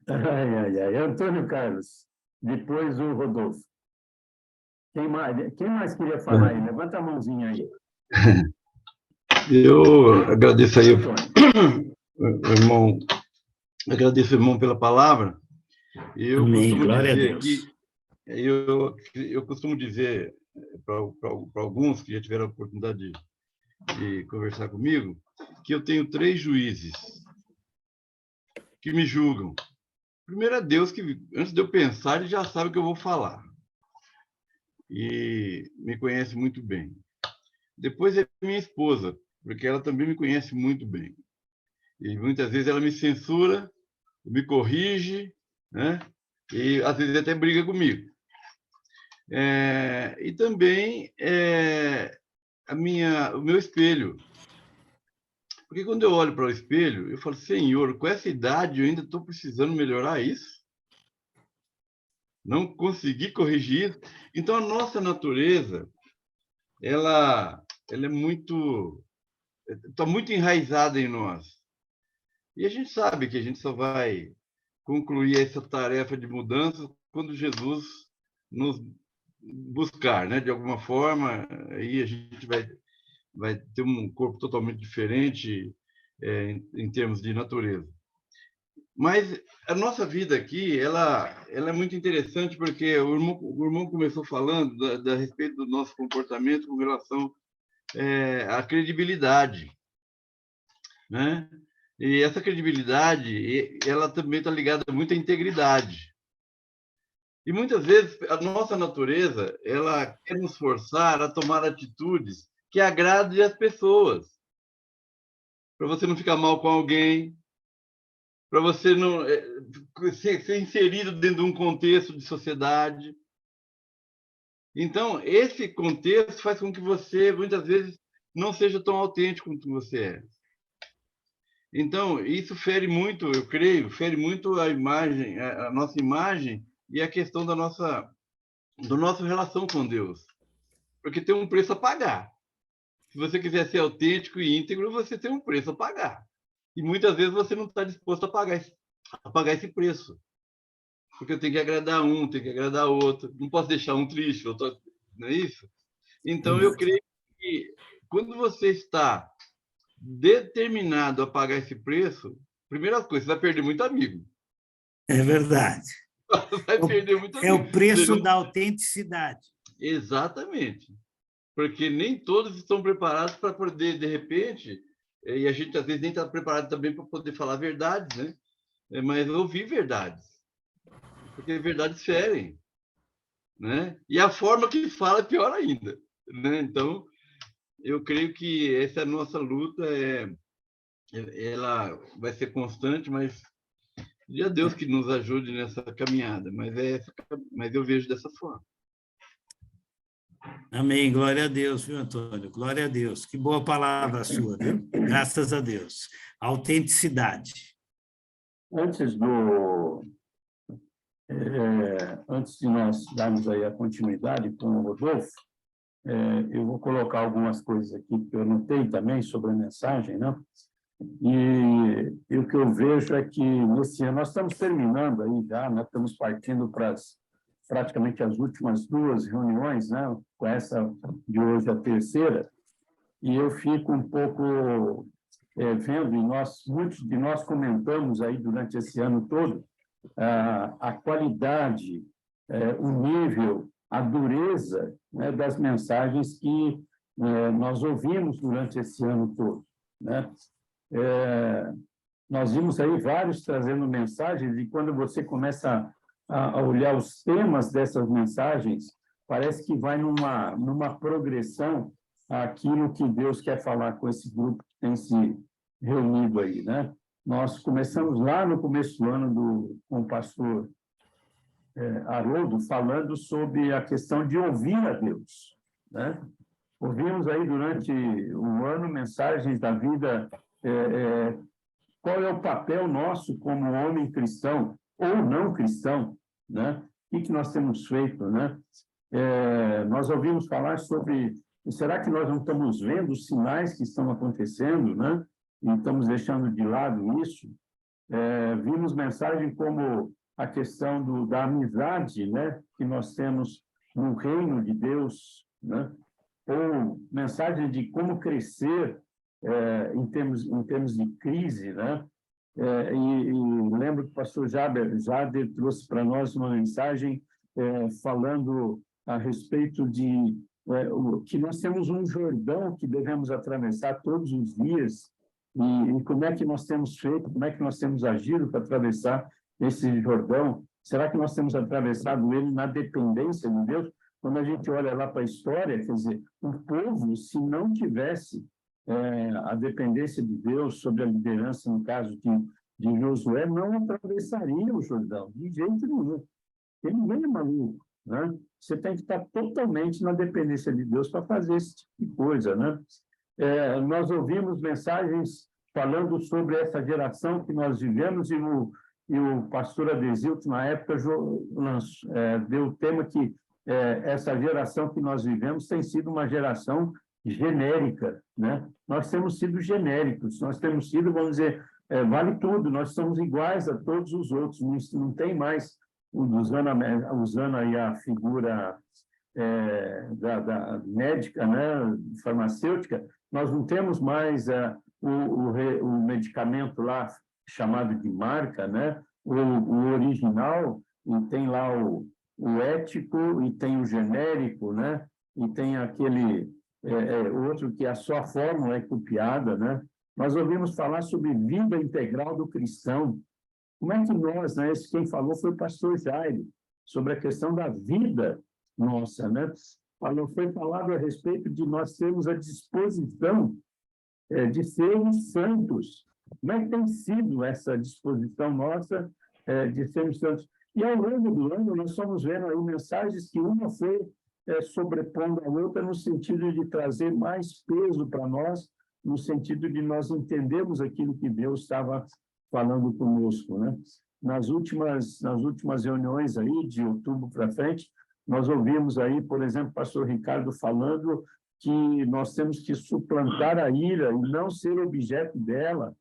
Ai. Antônio Carlos, depois o Rodolfo. Quem mais queria falar aí? Levanta a mãozinha aí. Eu agradeço aí o irmão, agradeço o irmão pela palavra. Eu Amém, costumo glória dizer a Deus. aqui, eu costumo dizer para alguns que já tiveram a oportunidade de conversar comigo, que eu tenho 3 juízes que me julgam. Primeiro é Deus, que antes de eu pensar, ele já sabe o que eu vou falar. E me conhece muito bem. Depois é minha esposa, porque ela também me conhece muito bem. E muitas vezes ela me censura, me corrige, né? E às vezes até briga comigo. E também o meu espelho. Porque quando eu olho para o espelho, eu falo, Senhor, com essa idade eu ainda estou precisando melhorar isso? Não consegui corrigir isso? Então, a nossa natureza, ela é muito... está muito enraizada em nós. E a gente sabe que a gente só vai concluir essa tarefa de mudança quando Jesus nos buscar, né? De alguma forma, aí a gente vai ter um corpo totalmente diferente em termos de natureza. Mas a nossa vida aqui, ela é muito interessante porque o irmão começou falando a respeito do nosso comportamento com relação à credibilidade, né? E essa credibilidade, ela também está ligada muito à integridade. E muitas vezes a nossa natureza, ela quer nos forçar a tomar atitudes que agradem as pessoas. Para você não ficar mal com alguém, para você não ser inserido dentro de um contexto de sociedade. Então, esse contexto faz com que você, muitas vezes, não seja tão autêntico quanto você é. Então, isso fere muito, eu creio, fere muito a imagem, a nossa imagem e a questão da nossa relação com Deus. Porque tem um preço a pagar. Se você quiser ser autêntico e íntegro, você tem um preço a pagar. E muitas vezes você não está disposto a pagar esse preço. Porque eu tenho que agradar um, tenho que agradar outro. Não posso deixar um triste, outro... não é isso? Então, eu creio que quando você está determinado a pagar esse preço, primeira coisa, você vai perder muito amigo. É verdade. Vai perder muito amigo. É o preço da autenticidade. Exatamente. Porque nem todos estão preparados para poder, de repente, e a gente às vezes nem está preparado também para poder falar verdades, né? Mas ouvir verdades. Porque verdades ferem, né? E a forma que fala é pior ainda, né? Então, eu creio que essa nossa luta ela vai ser constante, mas é Deus que nos ajude nessa caminhada. Mas eu vejo dessa forma. Amém. Glória a Deus, viu, Antônio? Glória a Deus. Que boa palavra sua, viu? Graças a Deus. Autenticidade. Antes de nós darmos aí a continuidade com o Rodolfo, eu vou colocar algumas coisas aqui que eu anotei também sobre a mensagem, né? E o que eu vejo é que nesse ano nós estamos terminando aí já, nós estamos partindo para praticamente as últimas 2 reuniões, né? Com essa de hoje a terceira, e eu fico um pouco vendo, e muitos de nós comentamos aí durante esse ano todo, a qualidade, o nível, a dureza, né, das mensagens que nós ouvimos durante esse ano todo, né? Nós vimos aí vários trazendo mensagens, e quando você começa a olhar os temas dessas mensagens, parece que vai numa progressão aquilo que Deus quer falar com esse grupo que tem se reunido aí, né? Nós começamos lá no começo do ano com o pastor Haroldo falando sobre a questão de ouvir a Deus, né? Ouvimos aí durante o ano mensagens da vida, qual é o papel nosso como homem cristão ou não cristão, né? O que nós temos feito, né? Nós ouvimos falar sobre, será que nós não estamos vendo os sinais que estão acontecendo, né? E estamos deixando de lado isso? Vimos mensagem como a questão da amizade, né? Que nós temos no reino de Deus, né? Ou mensagem de como crescer em termos de crise, né? E lembro que o pastor Jader trouxe para nós uma mensagem falando a respeito de que nós temos um Jordão que devemos atravessar todos os dias, e como é que nós temos feito, como é que nós temos agido para atravessar esse Jordão? Será que nós temos atravessado ele na dependência de Deus? Quando a gente olha lá para a história, quer dizer, o povo, se não tivesse a dependência de Deus sobre a liderança, no caso de Josué, não atravessaria o Jordão, de jeito nenhum. Porque ninguém é maluco, né? Você tem que estar totalmente na dependência de Deus para fazer esse tipo de coisa, né? Nós ouvimos mensagens falando sobre essa geração que nós vivemos, e o pastor Adesilto, na época, deu o tema que essa geração que nós vivemos tem sido uma geração genérica, né? Nós temos sido genéricos, nós temos sido, vamos dizer, vale tudo, nós somos iguais a todos os outros, não tem mais, usando aí a figura da médica, né, farmacêutica, nós não temos mais o medicamento lá chamado de marca, né? O original, e tem lá o ético, e tem o genérico, né? E tem aquele outro que a sua fórmula é copiada, né? Nós ouvimos falar sobre vida integral do cristão. Como é que nós, né? Quem falou foi o pastor Jairo, sobre a questão da vida nossa, né? Foi falado a respeito de nós termos a disposição de sermos santos, Como é que tem sido essa disposição nossa de sermos santos? E ao longo do ano, nós estamos vendo aí mensagens que uma foi sobrepondo a outra no sentido de trazer mais peso para nós, no sentido de nós entendermos aquilo que Deus estava falando conosco, né? Nas últimas reuniões aí, de outubro para frente, nós ouvimos aí, por exemplo, o pastor Ricardo falando que nós temos que suplantar a ira e não ser objeto dela,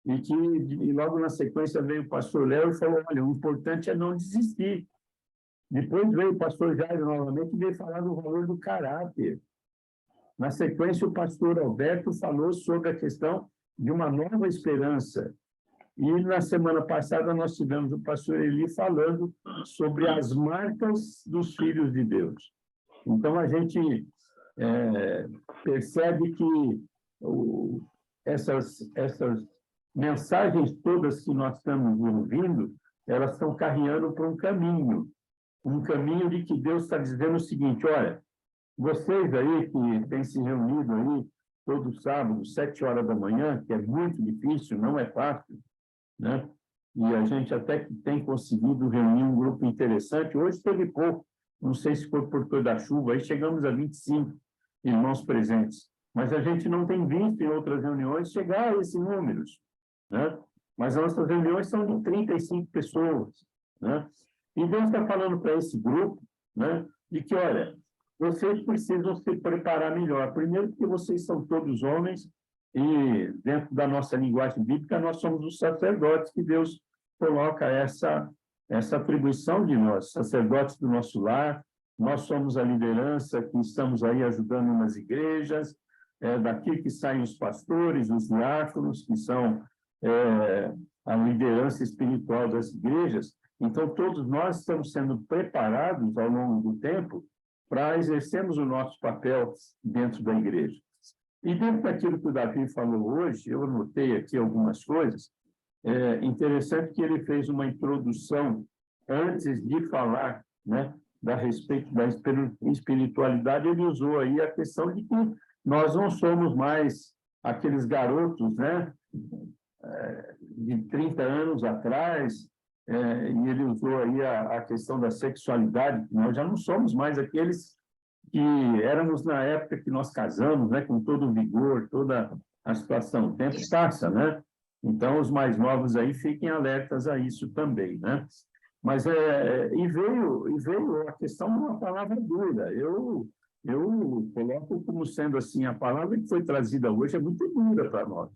e logo na sequência veio o pastor Léo e falou, olha, o importante é não desistir. Depois veio o pastor Jairo novamente e veio falar do valor do caráter. Na sequência, o pastor Alberto falou sobre a questão de uma nova esperança. E na semana passada nós tivemos o pastor Eli falando sobre as marcas dos filhos de Deus. Então, a gente percebe que essas mensagens todas que nós estamos ouvindo, elas estão carreando para um caminho de que Deus está dizendo o seguinte, olha, vocês aí que têm se reunido aí todo sábado, 7 horas da manhã, que é muito difícil, não é fácil, né? E a gente até que tem conseguido reunir um grupo interessante. Hoje teve pouco, não sei se foi por causa da chuva, aí chegamos a 25 irmãos presentes. Mas a gente não tem visto em outras reuniões chegar a esses números, né? Mas as nossas reuniões são de 35 pessoas, né? E Deus está falando para esse grupo, né, de que, olha, vocês precisam se preparar melhor. Primeiro, porque vocês são todos homens, e dentro da nossa linguagem bíblica, nós somos os sacerdotes, que Deus coloca essa atribuição de nós, sacerdotes do nosso lar. Nós somos a liderança que estamos aí ajudando nas igrejas, daqui que saem os pastores, os diáconos, que são a liderança espiritual das igrejas. Então, todos nós estamos sendo preparados ao longo do tempo para exercermos o nosso papel dentro da igreja. E dentro daquilo que o Davi falou hoje, eu anotei aqui algumas coisas. É interessante que ele fez uma introdução antes de falar, né, a respeito da espiritualidade. Ele usou aí a questão de que nós não somos mais aqueles garotos, né, de 30 anos atrás, e ele usou aí a questão da sexualidade. Nós já não somos mais aqueles que éramos na época que nós casamos, né, com todo o vigor, toda a situação. O tempo passa, né? Então, os mais novos aí fiquem alertas a isso também, né? Mas e veio a questão de uma palavra dura. Eu coloco como sendo assim, a palavra que foi trazida hoje é muito dura para nós.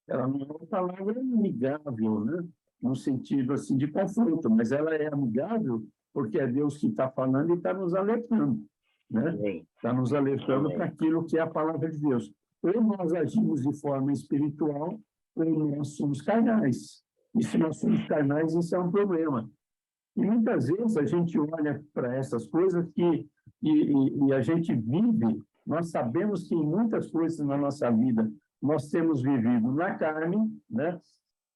Ela não é uma palavra amigável, né? No sentido assim de confronto, mas ela é amigável porque é Deus que está falando e está nos alertando, né? Está nos alertando para aquilo que é a palavra de Deus. Ou nós agimos de forma espiritual, ou nós somos carnais. E se nós somos carnais, isso é um problema. E muitas vezes a gente olha para essas coisas e a gente vive, nós sabemos que em muitas coisas na nossa vida nós temos vivido na carne, né?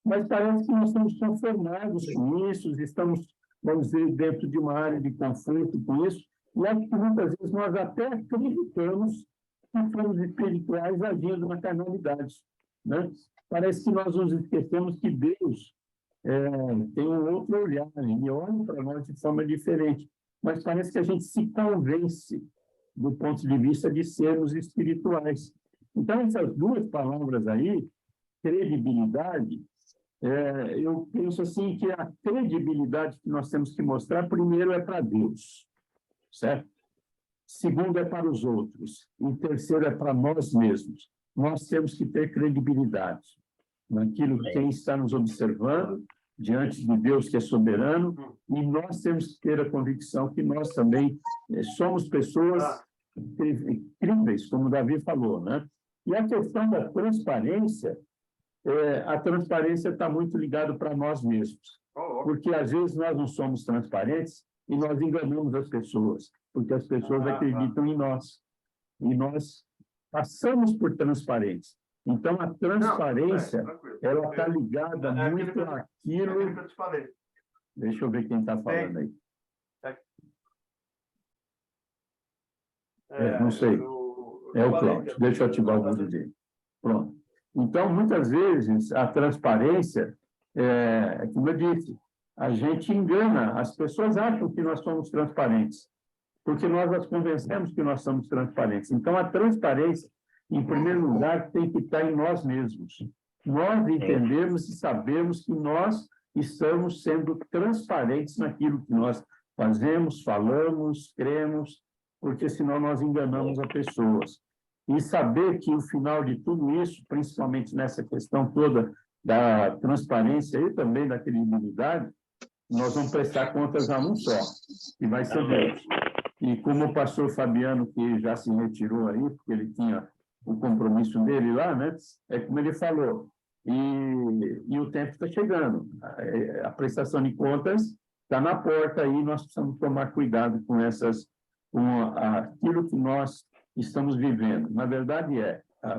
Mas parece que nós estamos conformados com isso, estamos, vamos dizer, dentro de uma área de conforto com isso, e acho que muitas vezes nós até acreditamos que somos espirituais agindo na carnalidade, né? Parece que nós nos esquecemos que Deus tem um outro olhar, ele olha para nós de forma diferente, mas parece que a gente se convence do ponto de vista de sermos espirituais. Então, essas duas palavras aí, credibilidade, eu penso assim que a credibilidade que nós temos que mostrar, primeiro, é para Deus, certo? Segundo, é para os outros. E terceiro, é para nós mesmos. Nós temos que ter credibilidade naquilo que quem está nos observando, diante de Deus que é soberano, e nós temos que ter a convicção que nós também somos pessoas incríveis, como Davi falou, né? E a questão da transparência, a transparência está muito ligada para nós mesmos, porque às vezes nós não somos transparentes e nós enganamos as pessoas, porque as pessoas acreditam em nós, e nós passamos por transparentes. Então, a transparência, ela está ligada muito àquilo... que eu te falei. Deixa eu ver quem está falando aí. Não sei. É o Cláudio. Deixa eu ativar o vídeo dele. Pronto. Então, muitas vezes, a transparência, como eu disse, a gente engana, as pessoas acham que nós somos transparentes, porque nós as convencemos que nós somos transparentes. Então, a transparência, em primeiro lugar, tem que estar em nós mesmos. Nós entendemos e sabemos que nós estamos sendo transparentes naquilo que nós fazemos, falamos, cremos, porque senão nós enganamos as pessoas. E saber que o final de tudo isso, principalmente nessa questão toda da transparência e também da credibilidade, nós vamos prestar contas a um só, que vai ser Deus. E como o pastor Fabiano, que já se retirou aí, porque ele tinha o compromisso dele lá, né? É como ele falou, e o tempo está chegando. A prestação de contas está na porta aí, nós precisamos tomar cuidado com aquilo que nós estamos vivendo. Na verdade,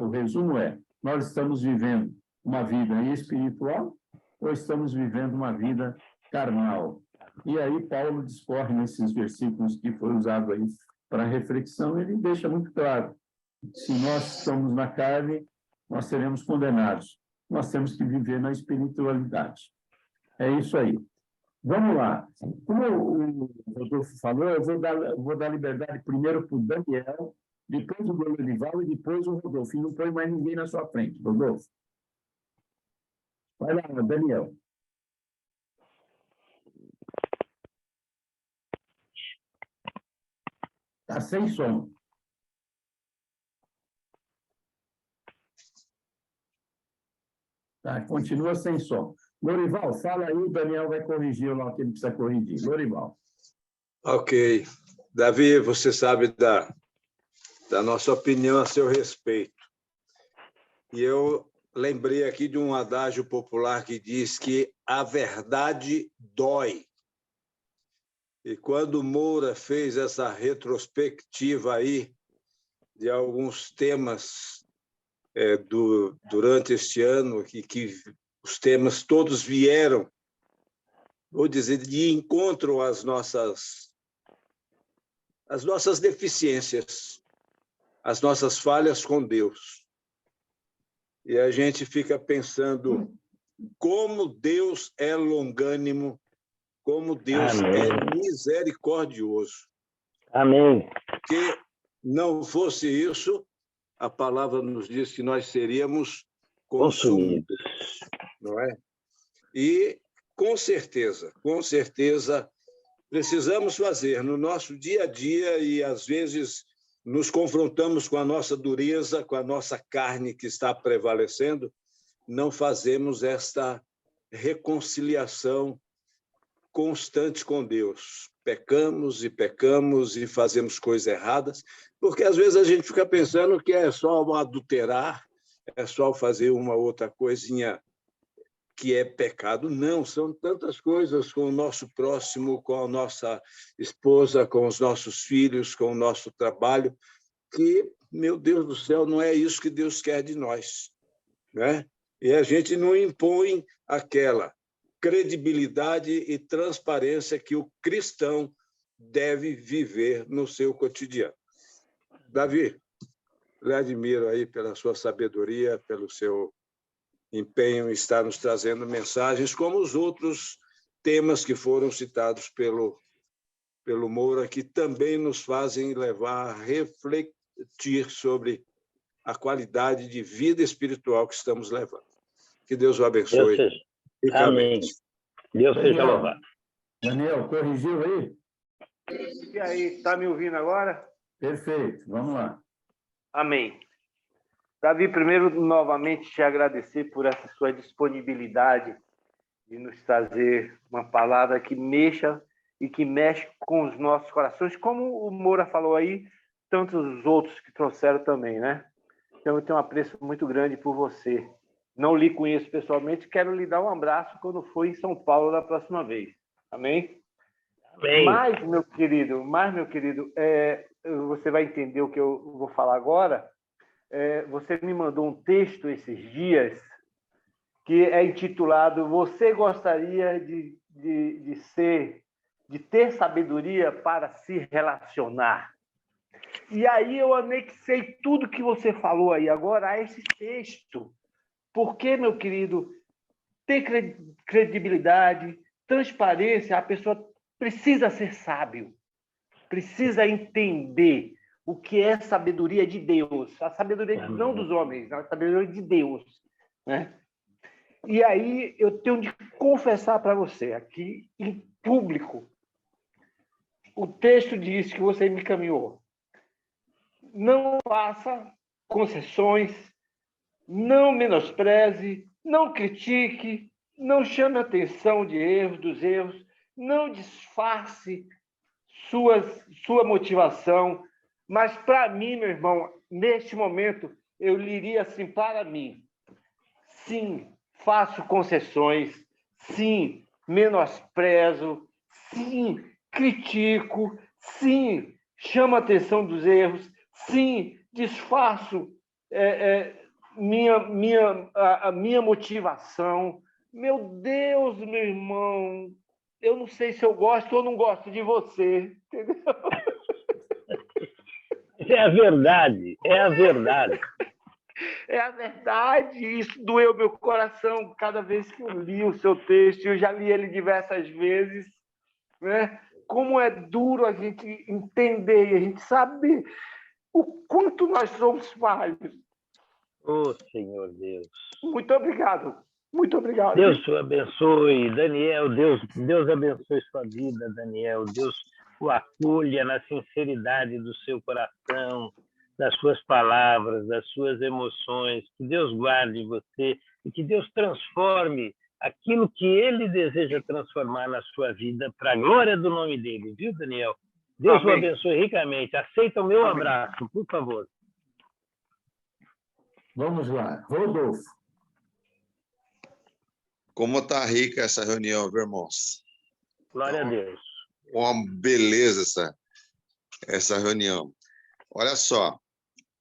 o resumo nós estamos vivendo uma vida espiritual ou estamos vivendo uma vida carnal? E aí Paulo discorre nesses versículos que foram usados aí para reflexão, ele deixa muito claro: se nós estamos na carne, nós seremos condenados. Nós temos que viver na espiritualidade. É isso aí. Vamos lá. Como o Rodolfo falou, eu vou dar liberdade primeiro para o Daniel, depois o Lorival e depois o Rodolfo. E não põe mais ninguém na sua frente, Rodolfo. Vai lá, Daniel. Está sem som. Tá, continua sem som. Lorival, fala aí, o Daniel vai corrigir lá o que ele precisa corrigir. Lorival. Ok. Davi, você sabe da nossa opinião a seu respeito. E eu lembrei aqui de um adágio popular que diz que a verdade dói. E quando Moura fez essa retrospectiva aí de alguns temas durante este ano, que os temas todos vieram, vou dizer, de encontro às nossas deficiências, às nossas falhas com Deus. E a gente fica pensando como Deus é longânimo, como Deus é misericordioso. Amém. Que não fosse isso, a palavra nos diz que nós seríamos consumidos, não é? E, com certeza, precisamos fazer no nosso dia a dia, e às vezes nos confrontamos com a nossa dureza, com a nossa carne que está prevalecendo, não fazemos esta reconciliação constante com Deus. Pecamos e fazemos coisas erradas, porque às vezes a gente fica pensando que é só adulterar, é só fazer uma outra coisinha que é pecado. Não, são tantas coisas com o nosso próximo, com a nossa esposa, com os nossos filhos, com o nosso trabalho, que, meu Deus do céu, não é isso que Deus quer de nós, né? E a gente não impõe aquela credibilidade e transparência que o cristão deve viver no seu cotidiano. Davi, lhe admiro aí pela sua sabedoria, pelo seu empenho em estar nos trazendo mensagens, como os outros temas que foram citados pelo Moura, que também nos fazem levar a refletir sobre a qualidade de vida espiritual que estamos levando. Que Deus o abençoe. Amém. Deus seja louvado. Daniel, corrigiu aí? E aí, está me ouvindo agora? Perfeito, vamos lá. Amém. Davi, primeiro, novamente te agradecer por essa sua disponibilidade de nos trazer uma palavra que mexa e que mexe com os nossos corações, como o Moura falou aí, tantos outros que trouxeram também, né? Então, eu tenho um apreço muito grande por você. Não lhe conheço pessoalmente, quero lhe dar um abraço quando for em São Paulo da próxima vez. Amém? Amém. Mas, meu querido, você vai entender o que eu vou falar agora. Você me mandou um texto esses dias que é intitulado "Você gostaria de ter sabedoria para se relacionar?" E aí eu anexei tudo que você falou aí agora a esse texto, Porque, meu querido, ter credibilidade, transparência, a pessoa precisa ser sábio, precisa entender o que é sabedoria de Deus, a sabedoria não dos homens, a sabedoria de Deus, né? E aí eu tenho de confessar para você aqui em público, o texto diz que você me encaminhou. Não faça concessões, não menospreze, não critique, não chame a atenção dos erros, não disfarce sua motivação. Mas, para mim, meu irmão, neste momento, eu diria assim para mim: sim, faço concessões, sim, menosprezo, sim, critico, sim, chamo a atenção dos erros, sim, disfarço a minha motivação. Meu Deus, meu irmão, eu não sei se eu gosto ou não gosto de você, entendeu? É a verdade, é a verdade. É a verdade, isso doeu meu coração cada vez que eu li o seu texto. Eu já li ele diversas vezes, né? Como é duro a gente entender, a gente saber o quanto nós somos falhos. Oh, Senhor Deus. Muito obrigado. Muito obrigado. Deus o abençoe, Daniel. Deus abençoe sua vida, Daniel. Deus o acolha na sinceridade do seu coração, das suas palavras, das suas emoções. Que Deus guarde você e que Deus transforme aquilo que Ele deseja transformar na sua vida para a glória do nome dEle, viu, Daniel? Deus o abençoe ricamente. Aceita o meu abraço, por favor. Vamos lá. Rodolfo. Como está rica essa reunião, viu, irmãos? Glória a Deus. Uma beleza essa reunião. Olha só,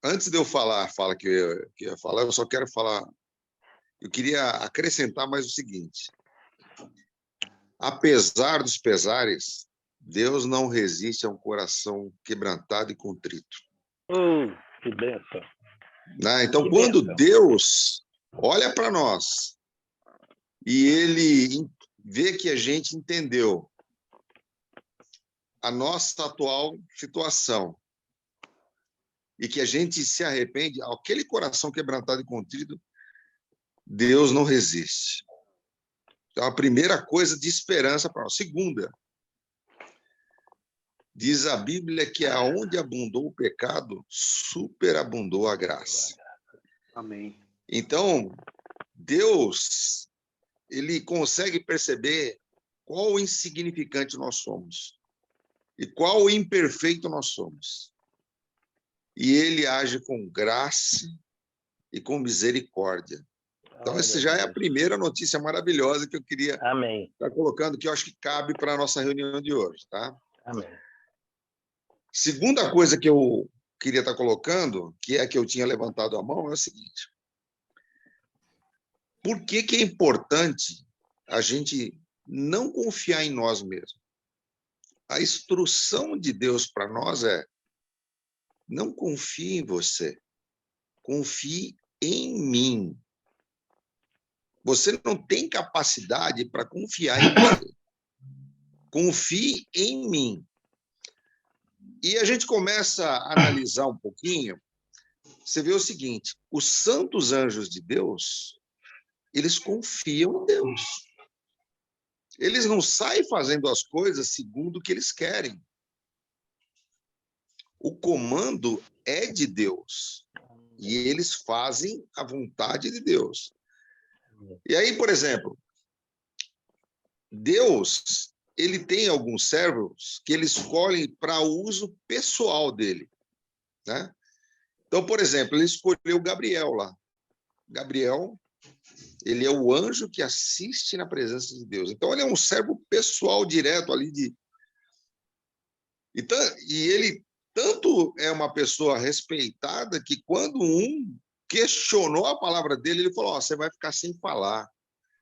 antes de eu falar que eu ia falar, eu só quero falar. Eu queria acrescentar mais o seguinte: apesar dos pesares, Deus não resiste a um coração quebrantado e contrito. Que bênção. Então, que quando bênção. Deus olha para nós e Ele vê que a gente entendeu a nossa atual situação e que a gente se arrepende, aquele coração quebrantado e contrito, Deus não resiste. Então, a primeira coisa de esperança para nós. Segunda, diz a Bíblia que aonde abundou o pecado, superabundou a graça. Amém. Então, Deus, Ele consegue perceber qual o insignificante nós somos e qual o imperfeito nós somos. E Ele age com graça e com misericórdia. Então, essa já é a primeira notícia maravilhosa que eu queria estar colocando, que eu acho que cabe para a nossa reunião de hoje, tá? Amém. Segunda coisa que eu queria estar colocando, que é que eu tinha levantado a mão, é o seguinte: por que é importante a gente não confiar em nós mesmos? A instrução de Deus para nós é: não confie em você, confie em mim. Você não tem capacidade para confiar em você. Confie em mim. E a gente começa a analisar um pouquinho, você vê o seguinte: os santos anjos de Deus, eles confiam em Deus. Eles não saem fazendo as coisas segundo o que eles querem. O comando é de Deus. E eles fazem a vontade de Deus. E aí, por exemplo, Deus, ele tem alguns servos que ele escolhe para uso pessoal dele, né? Então, por exemplo, ele escolheu Gabriel lá. Gabriel, ele é o anjo que assiste na presença de Deus. Então, ele é um servo pessoal direto ali de... Então, e ele tanto é uma pessoa respeitada que quando um questionou a palavra dele, ele falou: você vai ficar sem falar,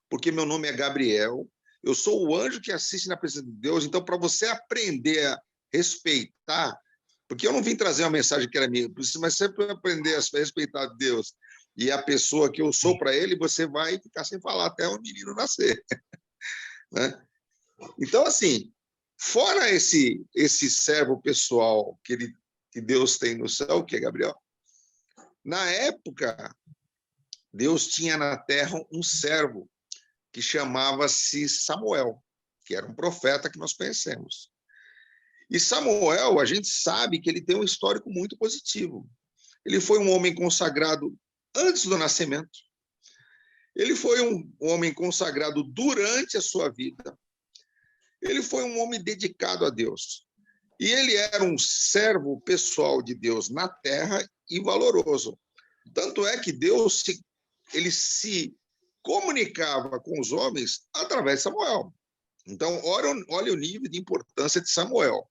porque meu nome é Gabriel, eu sou o anjo que assiste na presença de Deus, então para você aprender a respeitar, porque eu não vim trazer uma mensagem que era minha, mas sempre aprender a respeitar Deus, e a pessoa que eu sou para ele, você vai ficar sem falar até o menino nascer. Né? Então, assim, fora esse servo pessoal que Deus tem no céu, que é Gabriel, na época, Deus tinha na terra um servo que chamava-se Samuel, que era um profeta que nós conhecemos. E Samuel, a gente sabe que ele tem um histórico muito positivo. Ele foi um homem consagrado antes do nascimento. Ele foi um homem consagrado durante a sua vida. Ele foi um homem dedicado a Deus. E ele era um servo pessoal de Deus na terra e valoroso. Tanto é que Deus ele se comunicava com os homens através de Samuel. Então, olha o nível de importância de Samuel.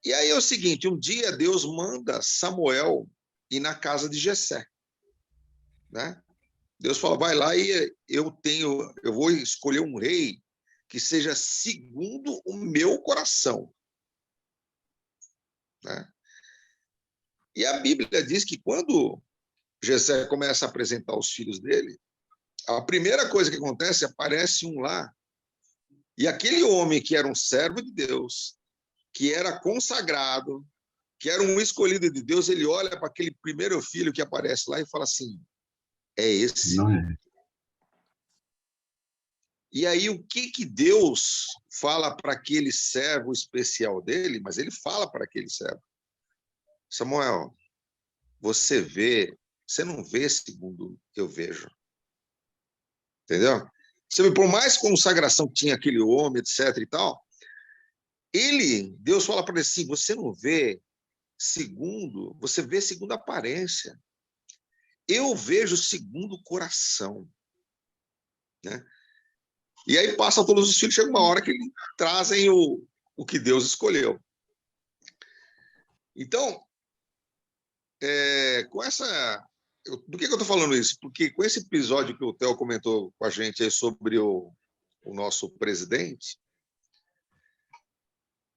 E aí é o seguinte, um dia Deus manda Samuel ir na casa de Jessé, né? Deus fala, vai lá e eu vou escolher um rei que seja segundo o meu coração, né? E a Bíblia diz que quando Jessé começa a apresentar os filhos dele, a primeira coisa que acontece, aparece um lá, e aquele homem que era um servo de Deus, que era consagrado, que era um escolhido de Deus, ele olha para aquele primeiro filho que aparece lá e fala assim, é esse. Não é. E aí o que Deus fala para aquele servo especial dele? Mas ele fala para aquele servo, Samuel, você não vê segundo eu vejo. Entendeu? Você vê, por mais consagração que tinha aquele homem, etc. e tal, Deus fala para ele assim, você não vê segundo, você vê segundo a aparência. Eu vejo segundo o coração. Né? E aí passa todos os filhos, chega uma hora que eles trazem o que Deus escolheu. Então, do que eu estou falando isso? Porque com esse episódio que o Theo comentou com a gente aí sobre o nosso presidente,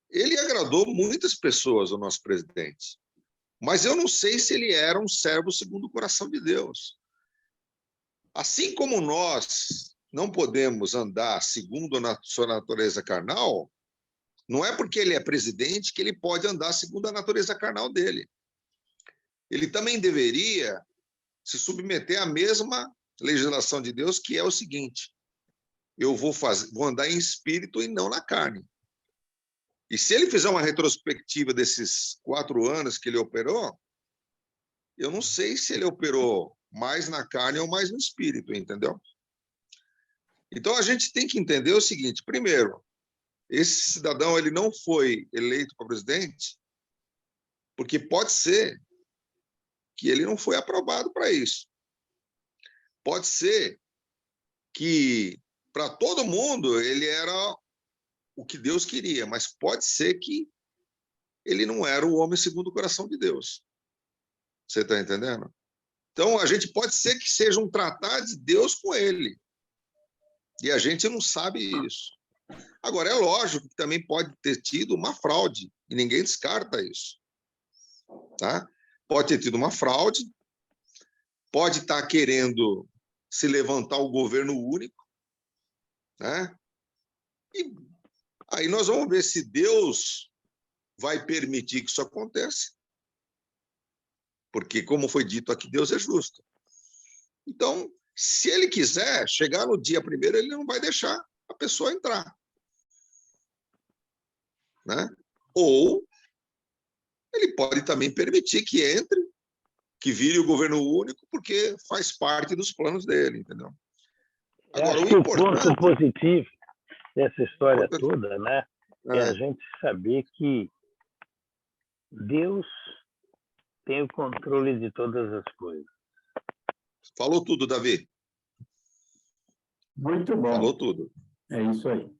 ele agradou muitas pessoas, o nosso presidente. Mas eu não sei se ele era um servo segundo o coração de Deus. Assim como nós não podemos andar segundo a sua natureza carnal, não é porque ele é presidente que ele pode andar segundo a natureza carnal dele. Ele também deveria se submeter à mesma legislação de Deus, que é o seguinte, eu vou andar em espírito e não na carne. E se ele fizer uma retrospectiva desses 4 anos que ele operou, eu não sei se ele operou mais na carne ou mais no espírito, entendeu? Então, a gente tem que entender o seguinte, primeiro, esse cidadão ele não foi eleito para presidente porque pode ser que ele não foi aprovado para isso. Pode ser que, para todo mundo, ele era o que Deus queria, mas pode ser que ele não era o homem segundo o coração de Deus. Você está entendendo? Então, a gente pode ser que seja um tratado de Deus com ele. E a gente não sabe isso. Agora, é lógico que também pode ter tido uma fraude, e ninguém descarta isso. Tá? Pode ter tido uma fraude, pode estar querendo se levantar o governo único, né? E aí nós vamos ver se Deus vai permitir que isso aconteça. Porque, como foi dito aqui, Deus é justo. Então, se ele quiser chegar no dia 1º, ele não vai deixar a pessoa entrar. Né? Ou ele pode também permitir que entre, que vire o governo único, porque faz parte dos planos dele, entendeu? Agora, acho que o ponto positivo dessa história toda, né, é a gente saber que Deus tem o controle de todas as coisas. Falou tudo, Davi. Muito bom. Falou tudo. É isso aí.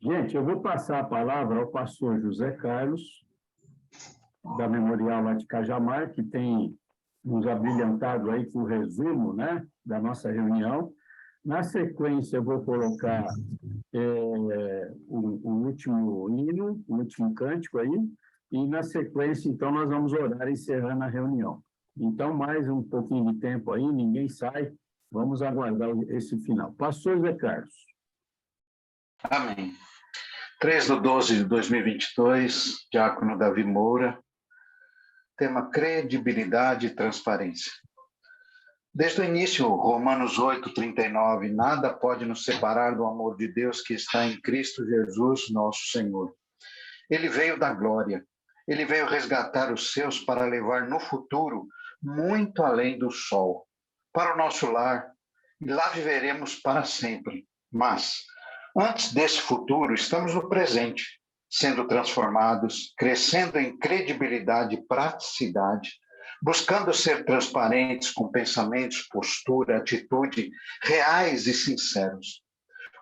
Gente, eu vou passar a palavra ao pastor José Carlos, da Memorial lá de Cajamar, que tem nos abrilhantado aí com o resumo, né, da nossa reunião. Na sequência, eu vou colocar o último hino, o último cântico aí, e na sequência, então, nós vamos orar encerrando a reunião. Então, mais um pouquinho de tempo aí, ninguém sai. Vamos aguardar esse final. Pastor Zé Carlos. Amém. 3/12/2022, Diácono Davi Moura. Tema credibilidade e transparência. Desde o início, Romanos 8:39, nada pode nos separar do amor de Deus que está em Cristo Jesus, nosso Senhor. Ele veio da glória, ele veio resgatar os seus para levar no futuro muito além do sol, para o nosso lar, e lá viveremos para sempre. Mas, antes desse futuro, estamos no presente, sendo transformados, crescendo em credibilidade e praticidade, buscando ser transparentes com pensamentos, postura, atitude reais e sinceros.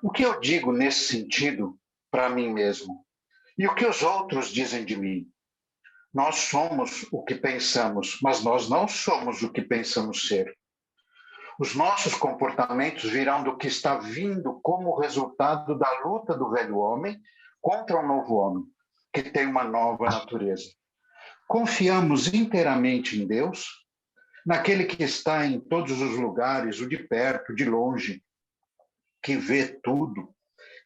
O que eu digo nesse sentido para mim mesmo? E o que os outros dizem de mim? Nós somos o que pensamos, mas nós não somos o que pensamos ser. Os nossos comportamentos virão do que está vindo como resultado da luta do velho homem contra o novo homem, que tem uma nova natureza. Confiamos inteiramente em Deus, naquele que está em todos os lugares, o de perto, de longe, que vê tudo,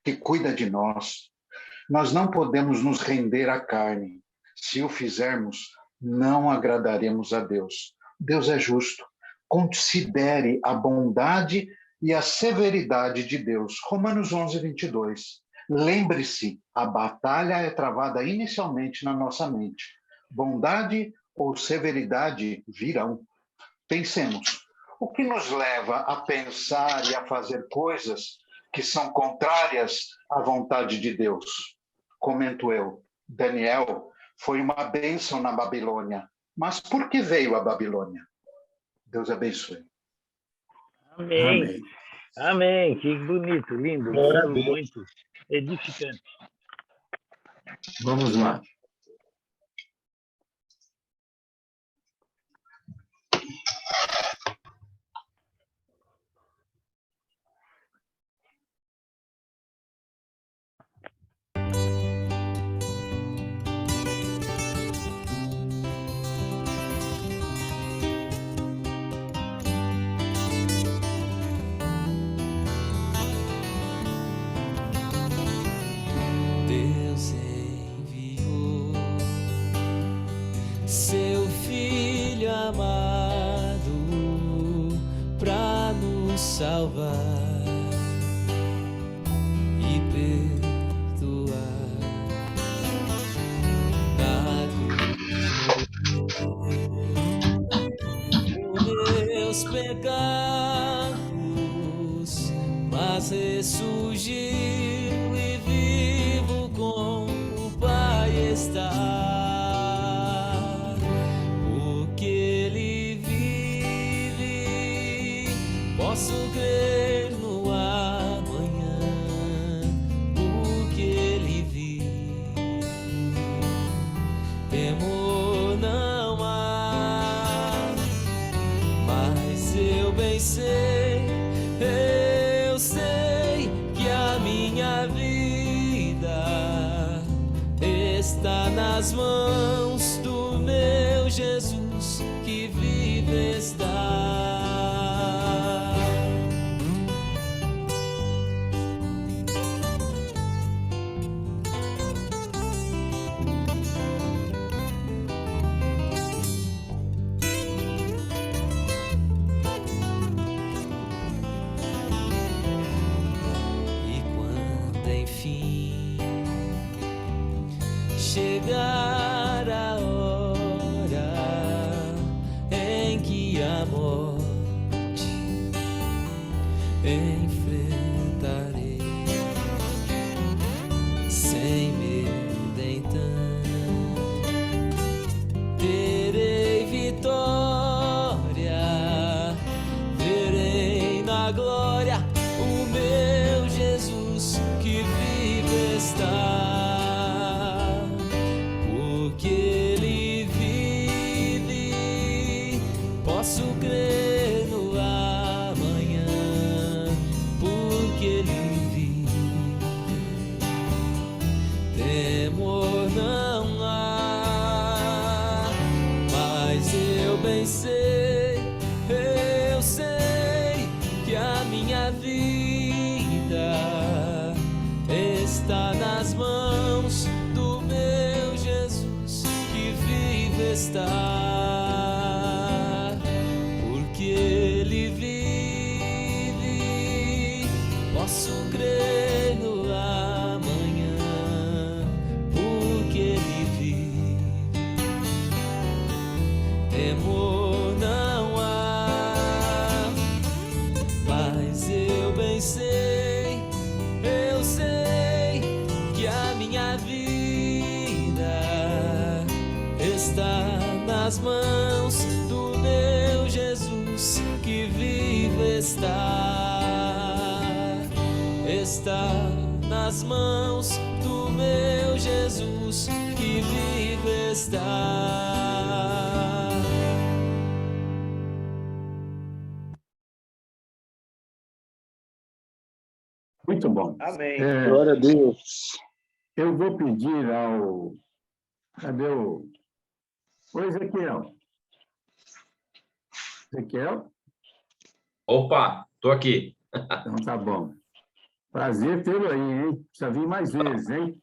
que cuida de nós. Nós não podemos nos render à carne. Se o fizermos, não agradaremos a Deus. Deus é justo. Considere a bondade e a severidade de Deus. Romanos 11:22. Lembre-se, a batalha é travada inicialmente na nossa mente. Bondade ou severidade virão. Pensemos, o que nos leva a pensar e a fazer coisas que são contrárias à vontade de Deus? Comento eu, Daniel foi uma bênção na Babilônia. Mas por que veio a Babilônia? Deus abençoe. Amém. Amém. Amém. Que bonito, lindo, muito edificante. Vamos lá. Deus enviou seu Filho amado para nos salvar e perdoar meus pecados, mas ressurgiu e vivo com o Pai está. Porque Ele vive, posso crer no amanhã. Porque Ele vive, temor não há. Mas eu bem sei, eu sei que a minha vida está nas mãos do meu Jesus que vive está. Enfim, chegar a hora em que a morte enfrentarei sem medo, então terei vitória, verei na glória o meu Jesus que vive está. Porque Ele vive, posso crer no amanhã. Porque Ele vive, temor não há. Mas eu bem sei, a minha vida está nas mãos do meu Jesus, que vivo está, porque Ele vive, posso crer no amanhã, porque Ele vive, temor não há, mas eu bem sei, eu sei que a minha vida está nas mãos do meu Jesus, que vivo está nas mãos do meu Jesus, que vivo está. Muito bom. Amém. Glória a Deus. Eu vou pedir ao... Cadê o... Oi, Ezequiel. Ezequiel? Opa, estou aqui. Então tá bom. Prazer tê-lo aí, hein? Precisa vir mais vezes, hein?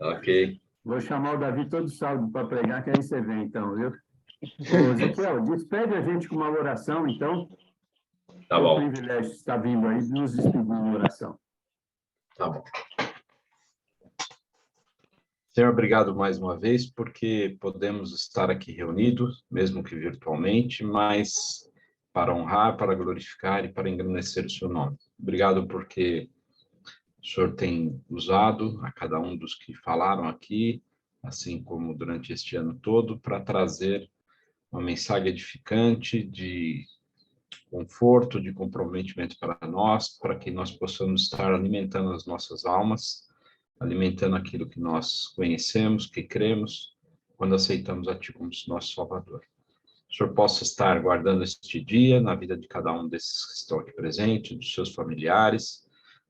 Ok. Vou chamar o Davi todo sábado para pregar, que aí você vem, então, viu? Ô, Ezequiel, despede a gente com uma oração, então. Tá é bom. um privilégio estar vindo aí, nos despedir em oração. Tá bom. Senhor, obrigado mais uma vez, porque podemos estar aqui reunidos, mesmo que virtualmente, mas para honrar, para glorificar e para engrandecer o seu nome. Obrigado porque o Senhor tem usado a cada um dos que falaram aqui, assim como durante este ano todo, para trazer uma mensagem edificante de conforto, de comprometimento para nós, para que nós possamos estar alimentando as nossas almas, alimentando aquilo que nós conhecemos, que cremos, quando aceitamos a Ti como nosso Salvador. O Senhor possa estar guardando este dia na vida de cada um desses que estão aqui presentes, dos seus familiares,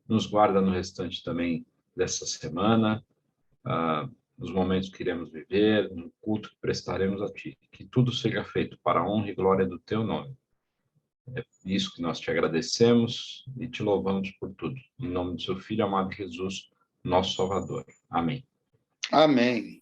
nos guarda no restante também dessa semana, nos momentos que iremos viver, no culto que prestaremos a Ti. Que tudo seja feito para a honra e glória do Teu nome. É isso que nós te agradecemos e te louvamos por tudo. Em nome do Seu Filho amado Jesus, nosso Salvador. Amém. Amém.